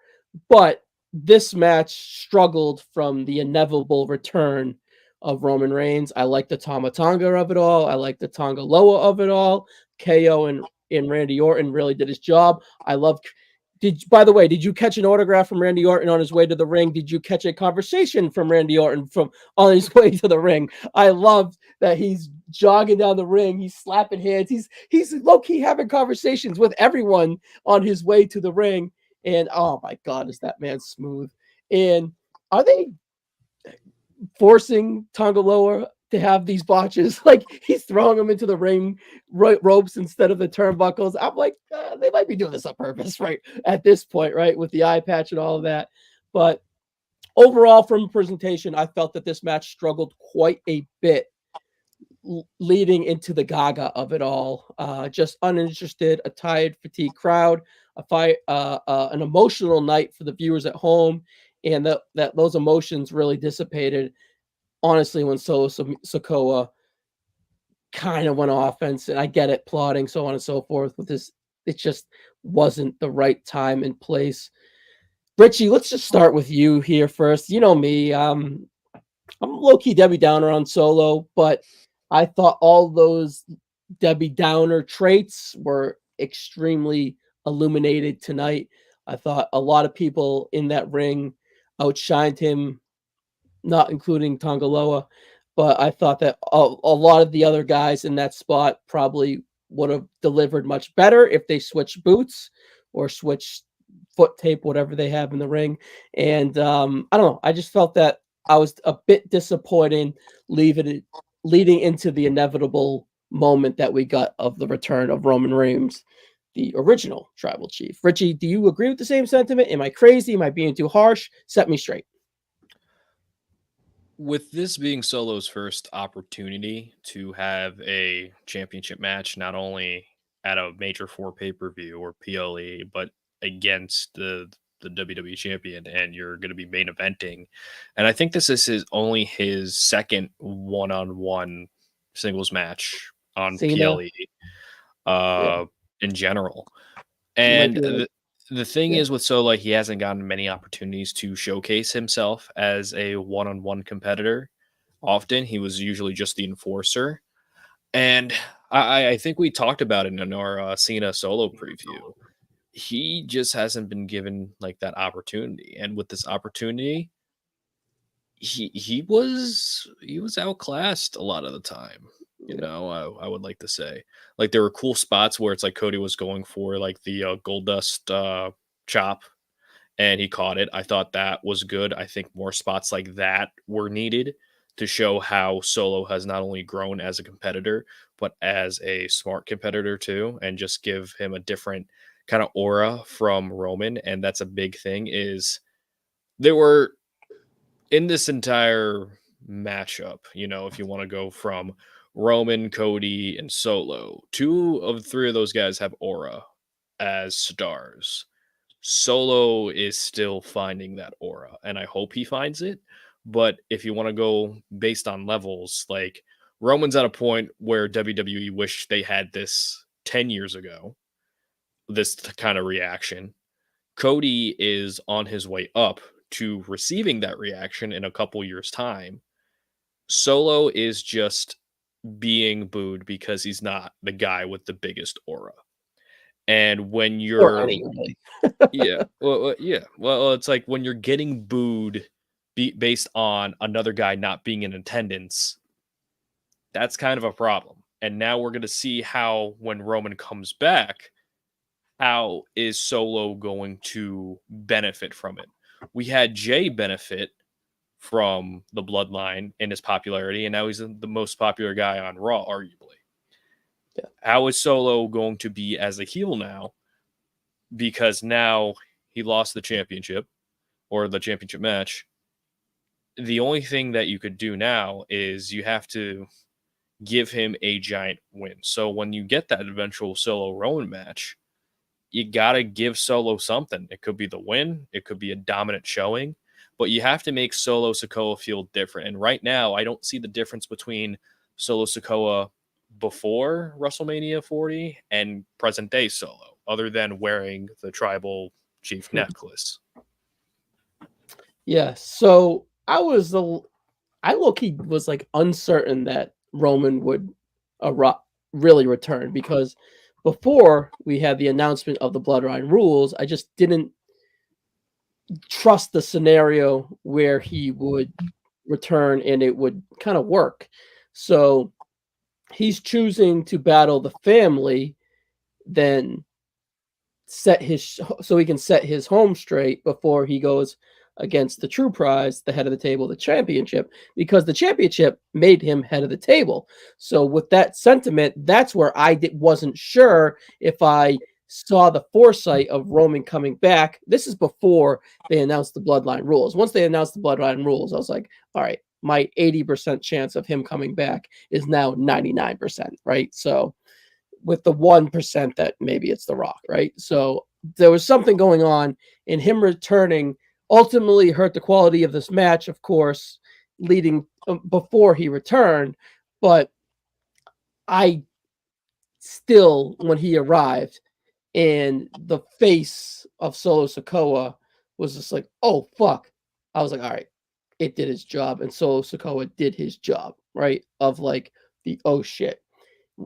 but this match struggled from the inevitable return of Roman Reigns. I like the Tama Tonga of it all. I like the Tonga Loa of it all. KO and Randy Orton really did his job. I loved. By the way, did you catch an autograph from Randy Orton on his way to the ring? Did you catch a conversation from Randy Orton on his way to the ring? I loved that he's jogging down the ring. He's slapping hands. He's low-key having conversations with everyone on his way to the ring. And oh my God, is that man smooth? And are they forcing Tonga Loa to have these botches? Like, he's throwing them into the ring ropes instead of the turnbuckles. I'm like, they might be doing this on purpose, right? At this point, right? With the eye patch and all of that. But overall, from presentation, I felt that this match struggled quite a bit leading into the gaga of it all. Just uninterested, a tired, fatigued crowd, an emotional night for the viewers at home, and that those emotions really dissipated, honestly, when Solo Sikoa kind of went offense. And I get it, plotting, so on and so forth with this. It just wasn't the right time and place. Richie, let's just start with you here first. You know me. I'm low-key Debbie Downer on Solo, but I thought all those Debbie Downer traits were extremely illuminated tonight. I thought a lot of people in that ring outshined him, not including Tongaloa, but I thought that a lot of the other guys in that spot probably would have delivered much better if they switched boots or switched foot tape, whatever they have in the ring. And I don't know. I just felt that I was a bit disappointed leading into the inevitable moment that we got of the return of Roman Reigns, the original tribal chief. Richie, do you agree with the same sentiment? Am I crazy? Am I being too harsh? Set me straight. With this being Solo's first opportunity to have a championship match, not only at a major four pay-per-view or PLE, but against the WWE champion, and you're going to be main eventing. And I think this is only his second one-on-one singles match on Cena. PLE Yeah. in general. He might And be like- the thing Yeah. is with Solo, he hasn't gotten many opportunities to showcase himself as a one-on-one competitor. Often he was usually just the enforcer. And I think we talked about it in our Cena Solo preview. He just hasn't been given like that opportunity. And with this opportunity, he was outclassed a lot of the time. You know, I would like to say, like, there were cool spots where it's like Cody was going for like the gold dust chop, and he caught it. I thought that was good. I think more spots like that were needed to show how Solo has not only grown as a competitor, but as a smart competitor too, and just give him a different kind of aura from Roman. And that's a big thing. Is there were in this entire matchup, you know, if you want to go from Roman, Cody, and Solo, two of three of those guys have aura as stars. Solo is still finding that aura, and I hope he finds it. But if you want to go based on levels, like Roman's at a point where WWE wish they had this 10 years ago, this kind of reaction. Cody is on his way up to receiving that reaction in a couple years' time. Solo is just being booed because he's not the guy with the biggest aura. And when you're anyway. yeah, well, it's like when you're getting booed based on another guy not being in attendance, that's kind of a problem. And now we're going to see how, when Roman comes back, how is Solo going to benefit from it? We had Jay benefit from the bloodline and his popularity, and now he's the most popular guy on Raw, arguably. Yeah. How is Solo going to be as a heel now? Because now he lost the championship or the championship match. The only thing that you could do now is you have to give him a giant win. So when you get that eventual Solo Roman match, you got to give Solo something. It could be the win. It could be a dominant showing, but you have to make Solo Sikoa feel different. And right now, I don't see the difference between Solo Sikoa before WrestleMania 40 and present day Solo, other than wearing the tribal chief necklace. Yeah. So I low-key was like uncertain that Roman would really return, because before we had the announcement of the Bloodline rules, I just didn't trust the scenario where he would return and it would kind of work. So he's choosing to battle the family, then so he can set his home straight before he goes against the true prize, the head of the table, the championship, because the championship made him head of the table. So with that sentiment, that's where I wasn't sure if I saw the foresight of Roman coming back. This is before they announced the Bloodline rules. Once they announced the Bloodline rules, I was like, all right, my 80% chance of him coming back is now 99%, right? So with the 1% that maybe it's The Rock, right? So there was something going on, and him returning ultimately hurt the quality of this match, of course, leading before he returned. But I still, when he arrived and the face of Solo Sikoa was just like, oh fuck. I was like, all right, it did its job, and Solo Sikoa did his job, right? Of like the oh shit.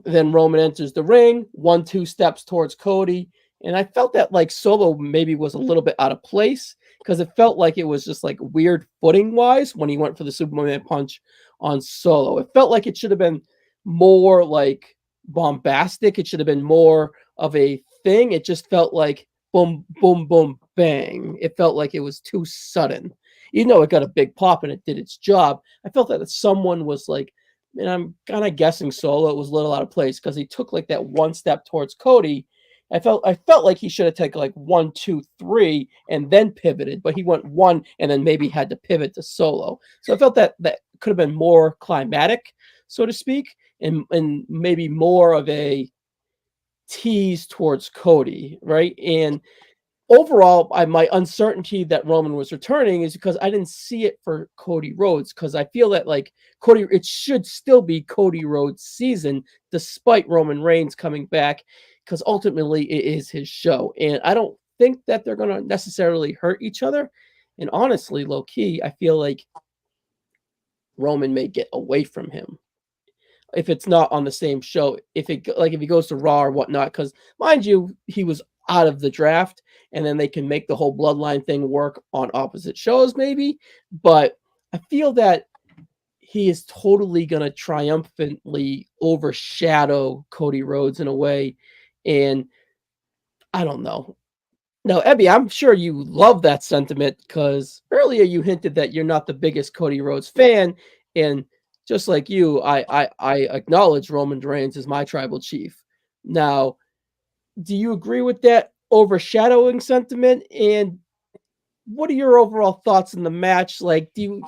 Then Roman enters the ring, 1-2 steps towards Cody, and I felt that like Solo maybe was a little bit out of place because it felt like it was just like weird footing wise when he went for the Superman punch on Solo. It felt like it should have been more like bombastic. It should have been more of a thing. It just felt like boom, boom, boom, bang. It felt like it was too sudden. Even though it got a big pop and it did its job, I felt that someone was like, and I'm kind of guessing Solo was a little out of place because he took like that one step towards Cody. I felt like he should have taken like 1, 2, 3 and then pivoted, but he went one and then maybe had to pivot to Solo. So I felt that that could have been more climatic, so to speak, and maybe more of a tease towards Cody, right? And overall, my uncertainty that Roman was returning is because I didn't see it for Cody Rhodes, because I feel that like Cody, it should still be Cody Rhodes' season despite Roman Reigns coming back, because ultimately it is his show, and I don't think that they're going to necessarily hurt each other. And honestly, low key, I feel like Roman may get away from him if it's not on the same show. If he goes to Raw or whatnot, because mind you, he was out of the draft, and then they can make the whole bloodline thing work on opposite shows, maybe. But I feel that he is totally going to triumphantly overshadow Cody Rhodes in a way, and I don't know. Now, Ebby, I'm sure you love that sentiment because earlier you hinted that you're not the biggest Cody Rhodes fan, and just like you, I acknowledge Roman Reigns as my tribal chief. Now, do you agree with that overshadowing sentiment? And what are your overall thoughts in the match? Like, you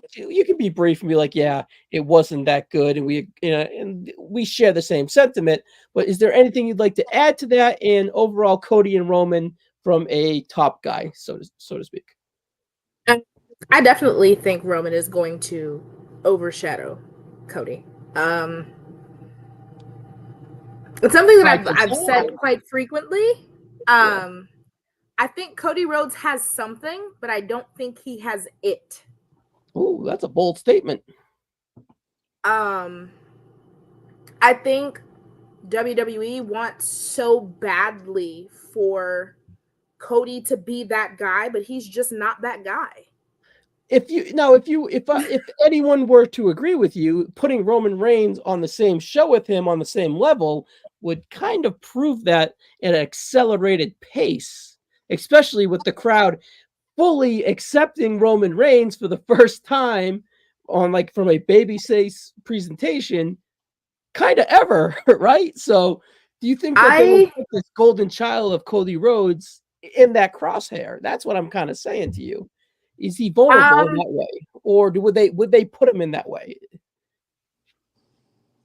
can be brief and be like, yeah, it wasn't that good, and we share the same sentiment. But is there anything you'd like to add to that? And overall, Cody and Roman from a top guy, so to speak. I definitely think Roman is going to overshadow Cody. It's something that I've said quite frequently. I think Cody Rhodes has something, but I don't think he has it. Oh, that's a bold statement. I think WWE wants so badly for Cody to be that guy, but he's just not that guy. If anyone were to agree with you, putting Roman Reigns on the same show with him on the same level would kind of prove that at an accelerated pace, especially with the crowd fully accepting Roman Reigns for the first time on like from a babyface presentation kind of ever, right? So do you think that they will put this golden child of Cody Rhodes in that crosshair? That's what I'm kind of saying to you. Is he vulnerable in that way, or would they put him in that way?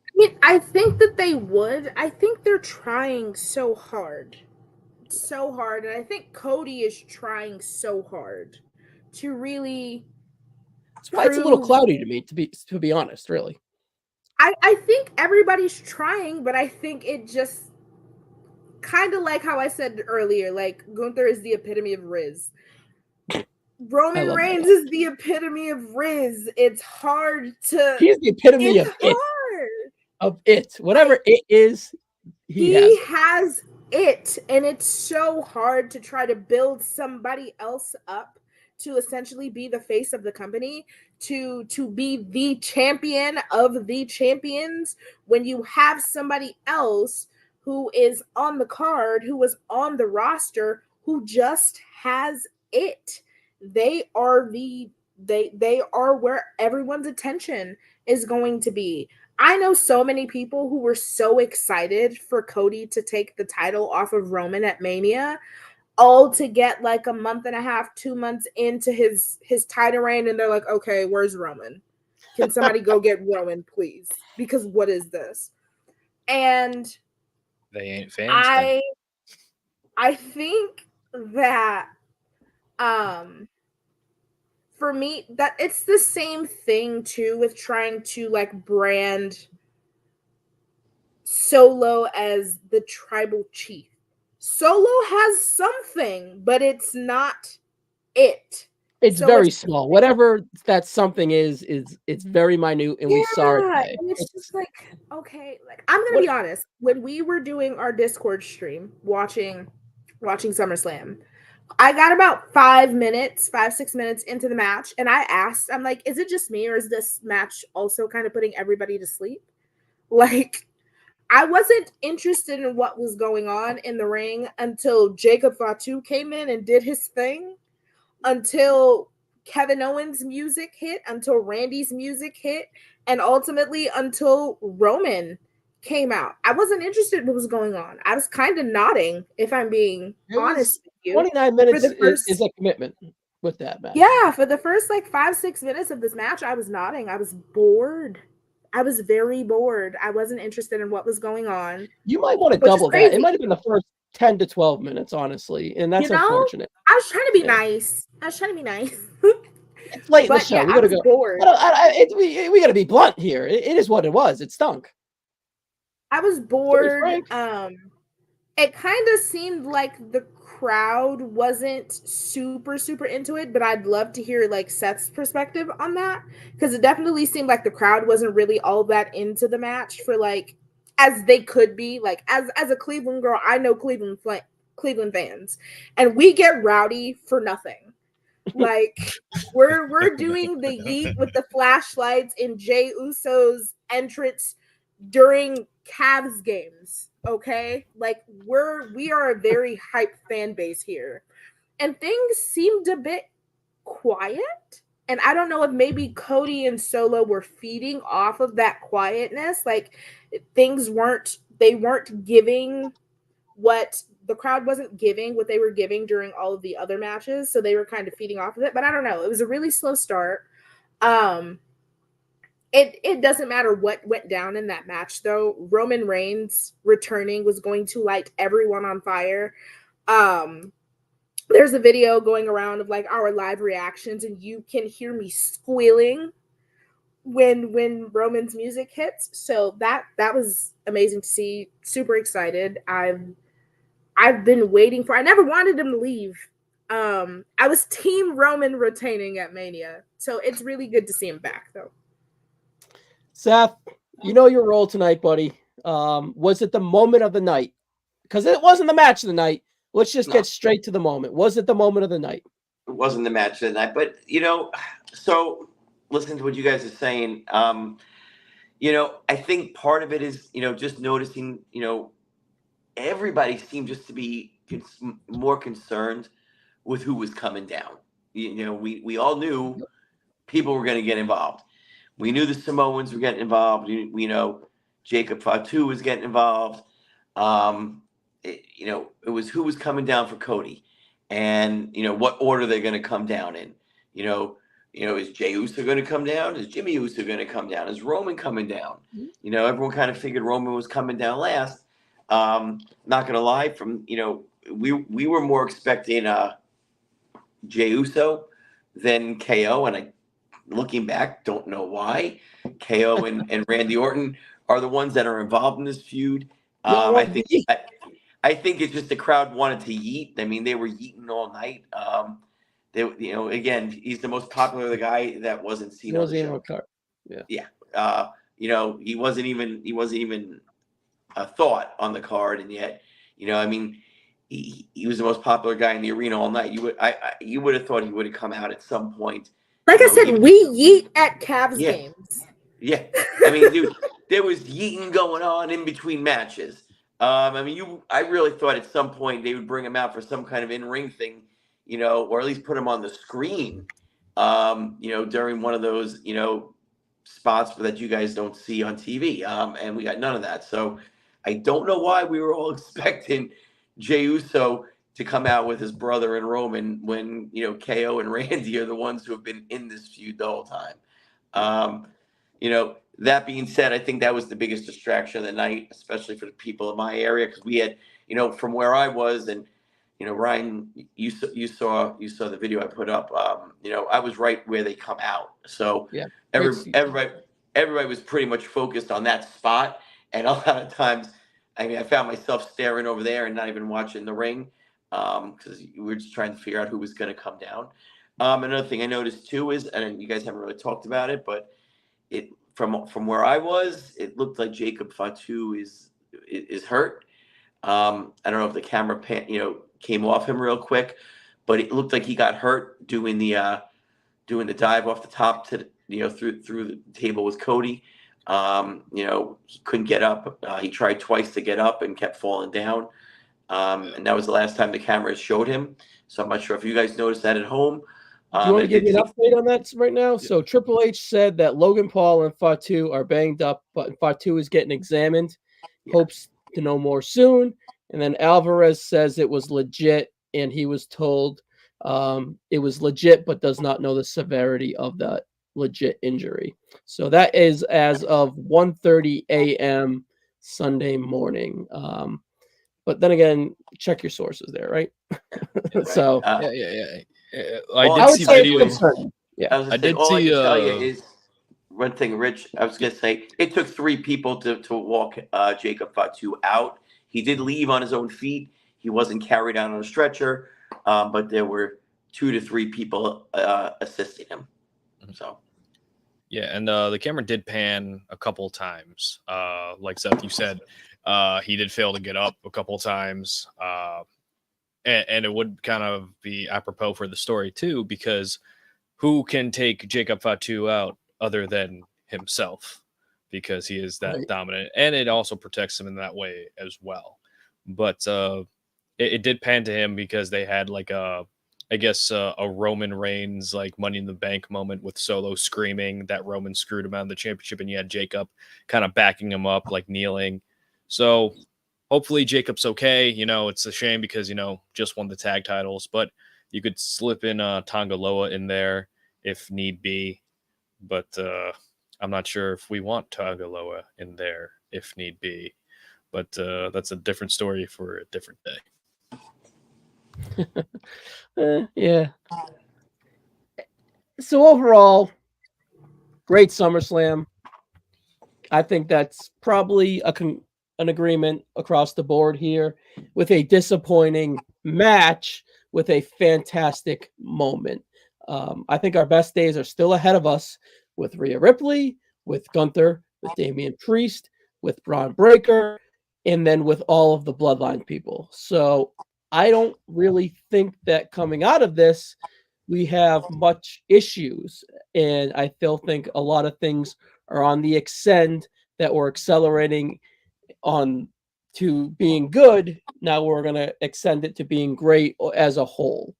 I mean, I think that they would. I think they're trying so hard, and I think Cody is trying so hard to really. That's why it's a little cloudy to me, to be honest, really. I think everybody's trying, but I think it just kind of like how I said earlier, like Gunther is the epitome of Riz. Roman Reigns is the epitome of Riz. It's hard to. He's the epitome of it. Of it. Whatever it is, he has it. And it's so hard to try to build somebody else up to essentially be the face of the company, to be the champion of the champions, when you have somebody else who is on the card, who is on the roster, who just has it. They are where everyone's attention is going to be. I know so many people who were so excited for Cody to take the title off of Roman at Mania, all to get like a month and a half, 2 months into his title reign, and they're like, okay, where's Roman? Can somebody go get Roman, please? Because what is this? And they ain't fans. I think that for me, that it's the same thing too with trying to like brand Solo as the tribal chief. Solo has something, but it's not it. It's So very much. small. Whatever that something is it's very minute, and we saw it Yeah, today. and it's just like, okay, like I'm gonna What be honest. When we were doing our Discord stream, watching SummerSlam, I got about 5, 6 minutes into the match, and I asked, I'm like, is it just me, or is this match also kind of putting everybody to sleep? Like, I wasn't interested in what was going on in the ring until Jacob Fatu came in and did his thing, until Kevin Owens' music hit, until Randy's music hit, and ultimately until Roman came out. I wasn't interested in what was going on. I was kind of nodding, if I'm being it was honest with you, 29 for minutes the is first, a commitment with that match. yeah, for the first like 5, 6 minutes of this match. I was nodding. I was bored. I was very bored. I wasn't interested in what was going on, You might want to which is double that. It crazy. might have been the first 10 to 12 minutes, honestly, and You that's know, unfortunate. I was trying to be Yeah. nice. I was trying to be nice. It's late in the But show. yeah, We I gotta was go. bored. We gotta be blunt here. It is what it was. It stunk. I was To be bored. frank. It kind of seemed like the crowd wasn't super into it, but I'd love to hear like Seth's perspective on that, because it definitely seemed like the crowd wasn't really all that into the match for like as they could be. Like as a Cleveland girl, I know Cleveland fans, and we get rowdy for nothing. Like we're doing the yeet with the flashlights in Jey Uso's entrance during Cavs games, okay? Like we are a very hype fan base here. And things seemed a bit quiet. And I don't know if maybe Cody and Solo were feeding off of that quietness. Like they weren't giving what the crowd wasn't giving what they were giving during all of the other matches. So they were kind of feeding off of it. But I don't know. It was a really slow start. Um, it doesn't matter what went down in that match, though. Roman Reigns returning was going to light everyone on fire. Um, there's a video going around of like our live reactions, and you can hear me squealing when Roman's music hits. So that was amazing to see. Super excited. I've been waiting for. I never wanted him to leave. I was team Roman retaining at Mania, so it's really good to see him back, though. Seth, you know your role tonight, buddy. Was it the moment of the night? Because it wasn't the match of the night. Let's just get straight to the moment. Was it the moment of the night? It wasn't the match of the night, but so listen to what you guys are saying. I think part of it is, just noticing, everybody seemed just to be more concerned with who was coming down. We all knew people were going to get involved. We knew the Samoans were getting involved. We know Jacob Fatu was getting involved. It was who was coming down for Cody, and what order they're going to come down in. Is Jey Uso going to come down? Is Jimmy Uso going to come down? Is Roman coming down? Everyone kind of figured Roman was coming down last. Not going to lie, we were more expecting Jey Uso than KO, and looking back, don't know why. KO and Randy Orton are the ones that are involved in this feud. I think it's just the crowd wanted to yeet. I mean, they were yeeting all night. Again, he's the most popular guy that wasn't seen on the show. Yeah. He wasn't even a thought on the card, and yet, he was the most popular guy in the arena all night. You would have thought he would have come out at some point. Like I said, we yeet at Cavs games. Yeah. I mean, dude, there was yeeting going on in between matches. I really thought at some point they would bring him out for some kind of in-ring thing, or at least put him on the screen, during one of those, spots that you guys don't see on TV. And we got none of that. So I don't know why we were all expecting Jey Uso to come out with his brother and Roman when, KO and Randy are the ones who have been in this feud the whole time. That being said, I think that was the biggest distraction of the night, especially for the people in my area, because we had, from where I was, and Ryan, you saw the video I put up. I was right where they come out, so everybody was pretty much focused on that spot, and a lot of times, I found myself staring over there and not even watching the ring. because we were just trying to figure out who was going to come down. Another thing I noticed too is, and you guys haven't really talked about it, but it from where I was, it looked like Jacob Fatu is hurt. I don't know if the camera came off him real quick, but it looked like he got hurt doing the dive off the top to through the table with Cody. He couldn't get up. He tried twice to get up and kept falling down. And that was the last time the cameras showed him. So I'm not sure if you guys noticed that at home. Do you want to give me an update on that right now? So Triple H said that Logan Paul and Fatu are banged up, but Fatu is getting examined. Yeah. Hopes to know more soon. And then Alvarez says it was legit, and he was told it was legit, but does not know the severity of that legit injury. So that is as of 1:30 a.m. Sunday morning. But then again, check your sources there, right? Right. So I I did see videos. I did all I see, can tell you is one thing, Rich. I was gonna say it took 3 people to walk Jacob Fatu out. He did leave on his own feet. He wasn't carried out on a stretcher, but there were 2 to 3 people assisting him. So. Yeah, and the camera did pan a couple times. Like Seth, you said, he did fail to get up a couple times. And it would kind of be apropos for the story, too, because who can take Jacob Fatu out other than himself? Because he is that dominant. And it also protects him in that way as well. But it did pan to him because they had like a Roman Reigns like Money in the Bank moment with Solo screaming that Roman screwed him out of the championship, and you had Jacob kind of backing him up, like kneeling. So hopefully Jacob's okay. It's a shame because just won the tag titles, but you could slip in Tonga Loa in there if need be. But I'm not sure if we want Tonga Loa in there if need be. But that's a different story for a different day. Yeah. So overall, great SummerSlam. I think that's probably an agreement across the board here, with a disappointing match with a fantastic moment. I think our best days are still ahead of us with Rhea Ripley, with Gunther, with Damian Priest, with Braun Breaker, and then with all of the Bloodline people. So I don't really think that coming out of this, we have much issues. And I still think a lot of things are on the extend that we're accelerating on to being good. Now we're going to extend it to being great as a whole,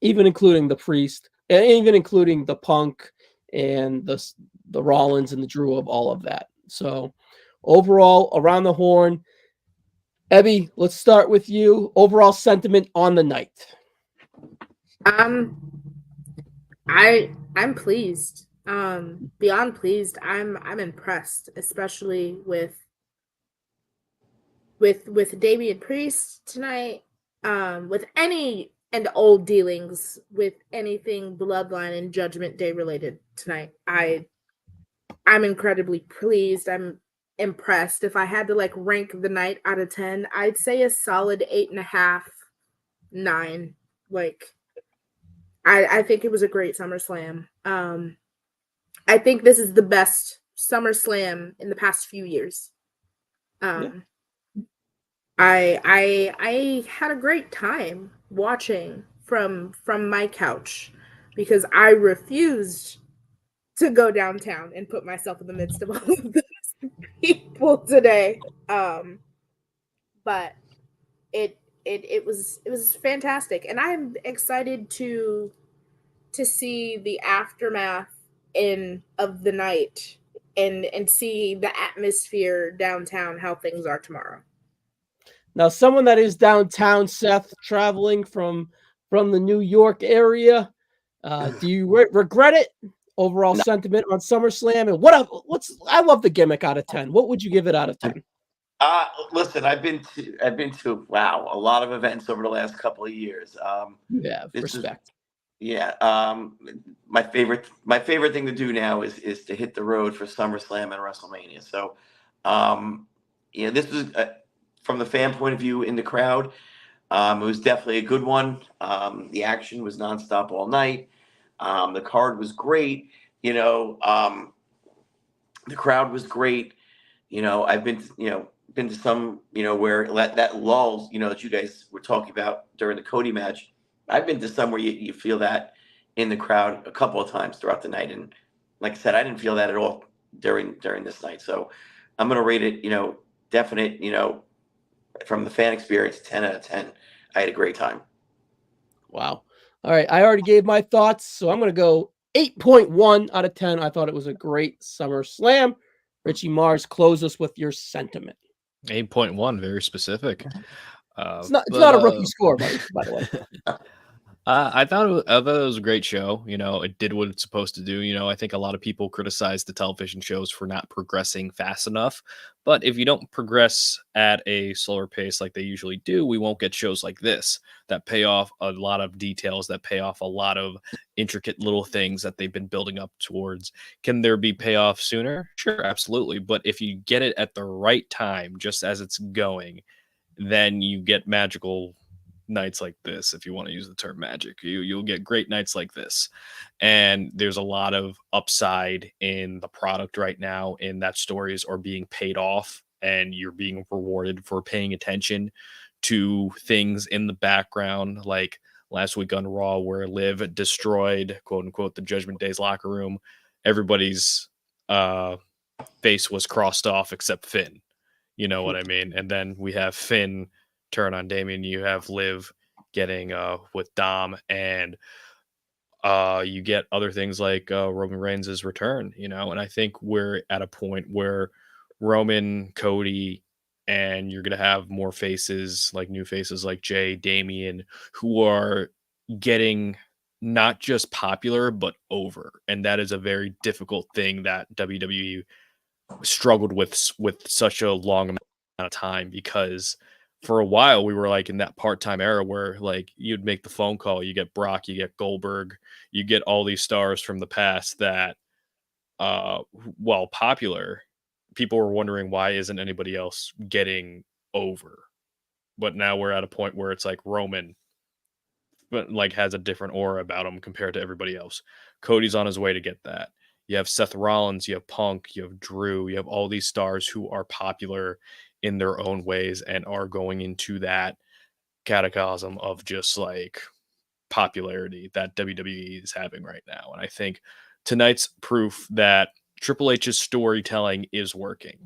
even including the Priest, and even including the Punk and the Rollins and the Drew of all of that. So overall, around the horn, Ebby, let's start with you. Overall sentiment on the night. I'm pleased. Beyond pleased. I'm impressed, especially with Damian Priest tonight. With any and old dealings with anything Bloodline and Judgment Day related tonight. I'm incredibly pleased. I'm impressed. If I had to rank the night out of 10, I'd say a solid 8.5, 9. I think it was a great SummerSlam. I think this is the best SummerSlam in the past few years. I had a great time watching from my couch because I refused to go downtown and put myself in the midst of all of those people today. But it was fantastic, and I'm excited to see the aftermath of the night and see the atmosphere downtown, how things are tomorrow. Now, someone that is downtown, Seth, traveling from the New York area, do you regret it? Overall sentiment on SummerSlam, and I love the gimmick out of 10. What would you give it out of 10? Listen, I've been to a lot of events over the last couple of years. You have respect. My favorite thing to do now is to hit the road for SummerSlam and WrestleMania. So, this was from the fan point of view in the crowd. It was definitely a good one. The action was nonstop all night. The card was great. The crowd was great. I've been to some, where that lulls, that you guys were talking about during the Cody match. I've been to some where you feel that in the crowd a couple of times throughout the night. And like I said, I didn't feel that at all during this night. So I'm going to rate it, definite, from the fan experience, 10 out of 10. I had a great time. Wow. All right. I already gave my thoughts, so I'm going to go 8.1 out of 10. I thought it was a great SummerSlam. Richie Mars, close us with your sentiment. 8.1, very specific. It's not a rookie score, by the way. I thought it was a great show. It did what it's supposed to do. I think a lot of people criticize the television shows for not progressing fast enough. But if you don't progress at a slower pace like they usually do, we won't get shows like this that pay off a lot of details, that pay off a lot of intricate little things that they've been building up towards. Can there be payoff sooner? Sure, absolutely. But if you get it at the right time, just as it's going, then you get magical nights like this. If you want to use the term magic, you'll get great nights like this. And there's a lot of upside in the product right now, in that stories are being paid off and you're being rewarded for paying attention to things in the background, like last week on Raw where Liv destroyed, quote unquote, the Judgment Day's locker room. Everybody's face was crossed off except Finn. You know what I mean? And then we have Finn turn on Damien. You have Liv getting with Dom, and you get other things like Roman Reigns' return, and I think we're at a point where Roman, Cody, and you're going to have more faces, like new faces like Jay, Damien, who are getting not just popular, but over. And that is a very difficult thing that WWE struggled with such a long amount of time, because for a while we were like in that part-time era where like you'd make the phone call, you get Brock, you get Goldberg, you get all these stars from the past that while popular, people were wondering why isn't anybody else getting over. But now we're at a point where it's like Roman but like has a different aura about him compared to everybody else. Cody's on his way to get that. You have Seth Rollins, you have Punk, you have Drew, you have all these stars who are popular in their own ways and are going into that cataclysm of just like popularity that WWE is having right now. And I think tonight's proof that Triple H's storytelling is working.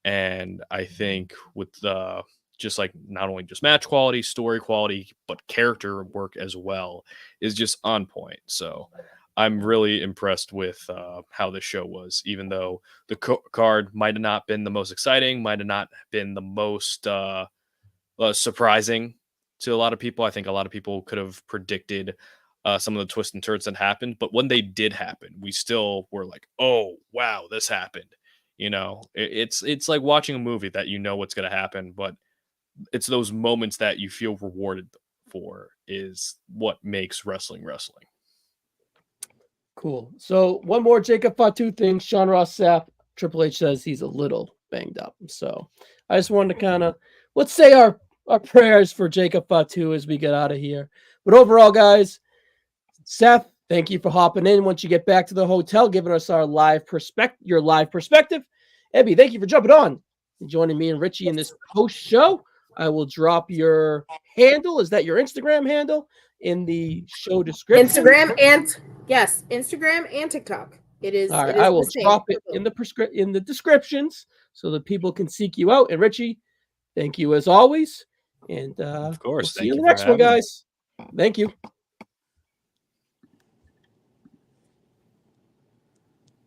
And I think with the just like not only just match quality, story quality, but character work as well is just on point. So I'm really impressed with how this show was, even though the card might have not been the most exciting, might have not been the most surprising to a lot of people. I think a lot of people could have predicted some of the twists and turns that happened, but when they did happen, we still were like, oh, wow, this happened. It's like watching a movie that you know what's going to happen, but it's those moments that you feel rewarded for is what makes wrestling. Cool. So one more Jacob Fatu thing. Sean Ross Sapp, Triple H says he's a little banged up. So I just wanted to kind of, let's say our prayers for Jacob Fatu as we get out of here. But overall, guys, Seth, thank you for hopping in once you get back to the hotel, giving us your live perspective. Ebby, thank you for jumping on and joining me and Richie in this post show. I will drop your handle. Is that your Instagram handle in the show description? Instagram and TikTok. It is. All right, it is I will the same. drop it in the descriptions so that people can seek you out. And Richie, thank you as always. And Of course, we'll see you in the next one, guys. Thank you.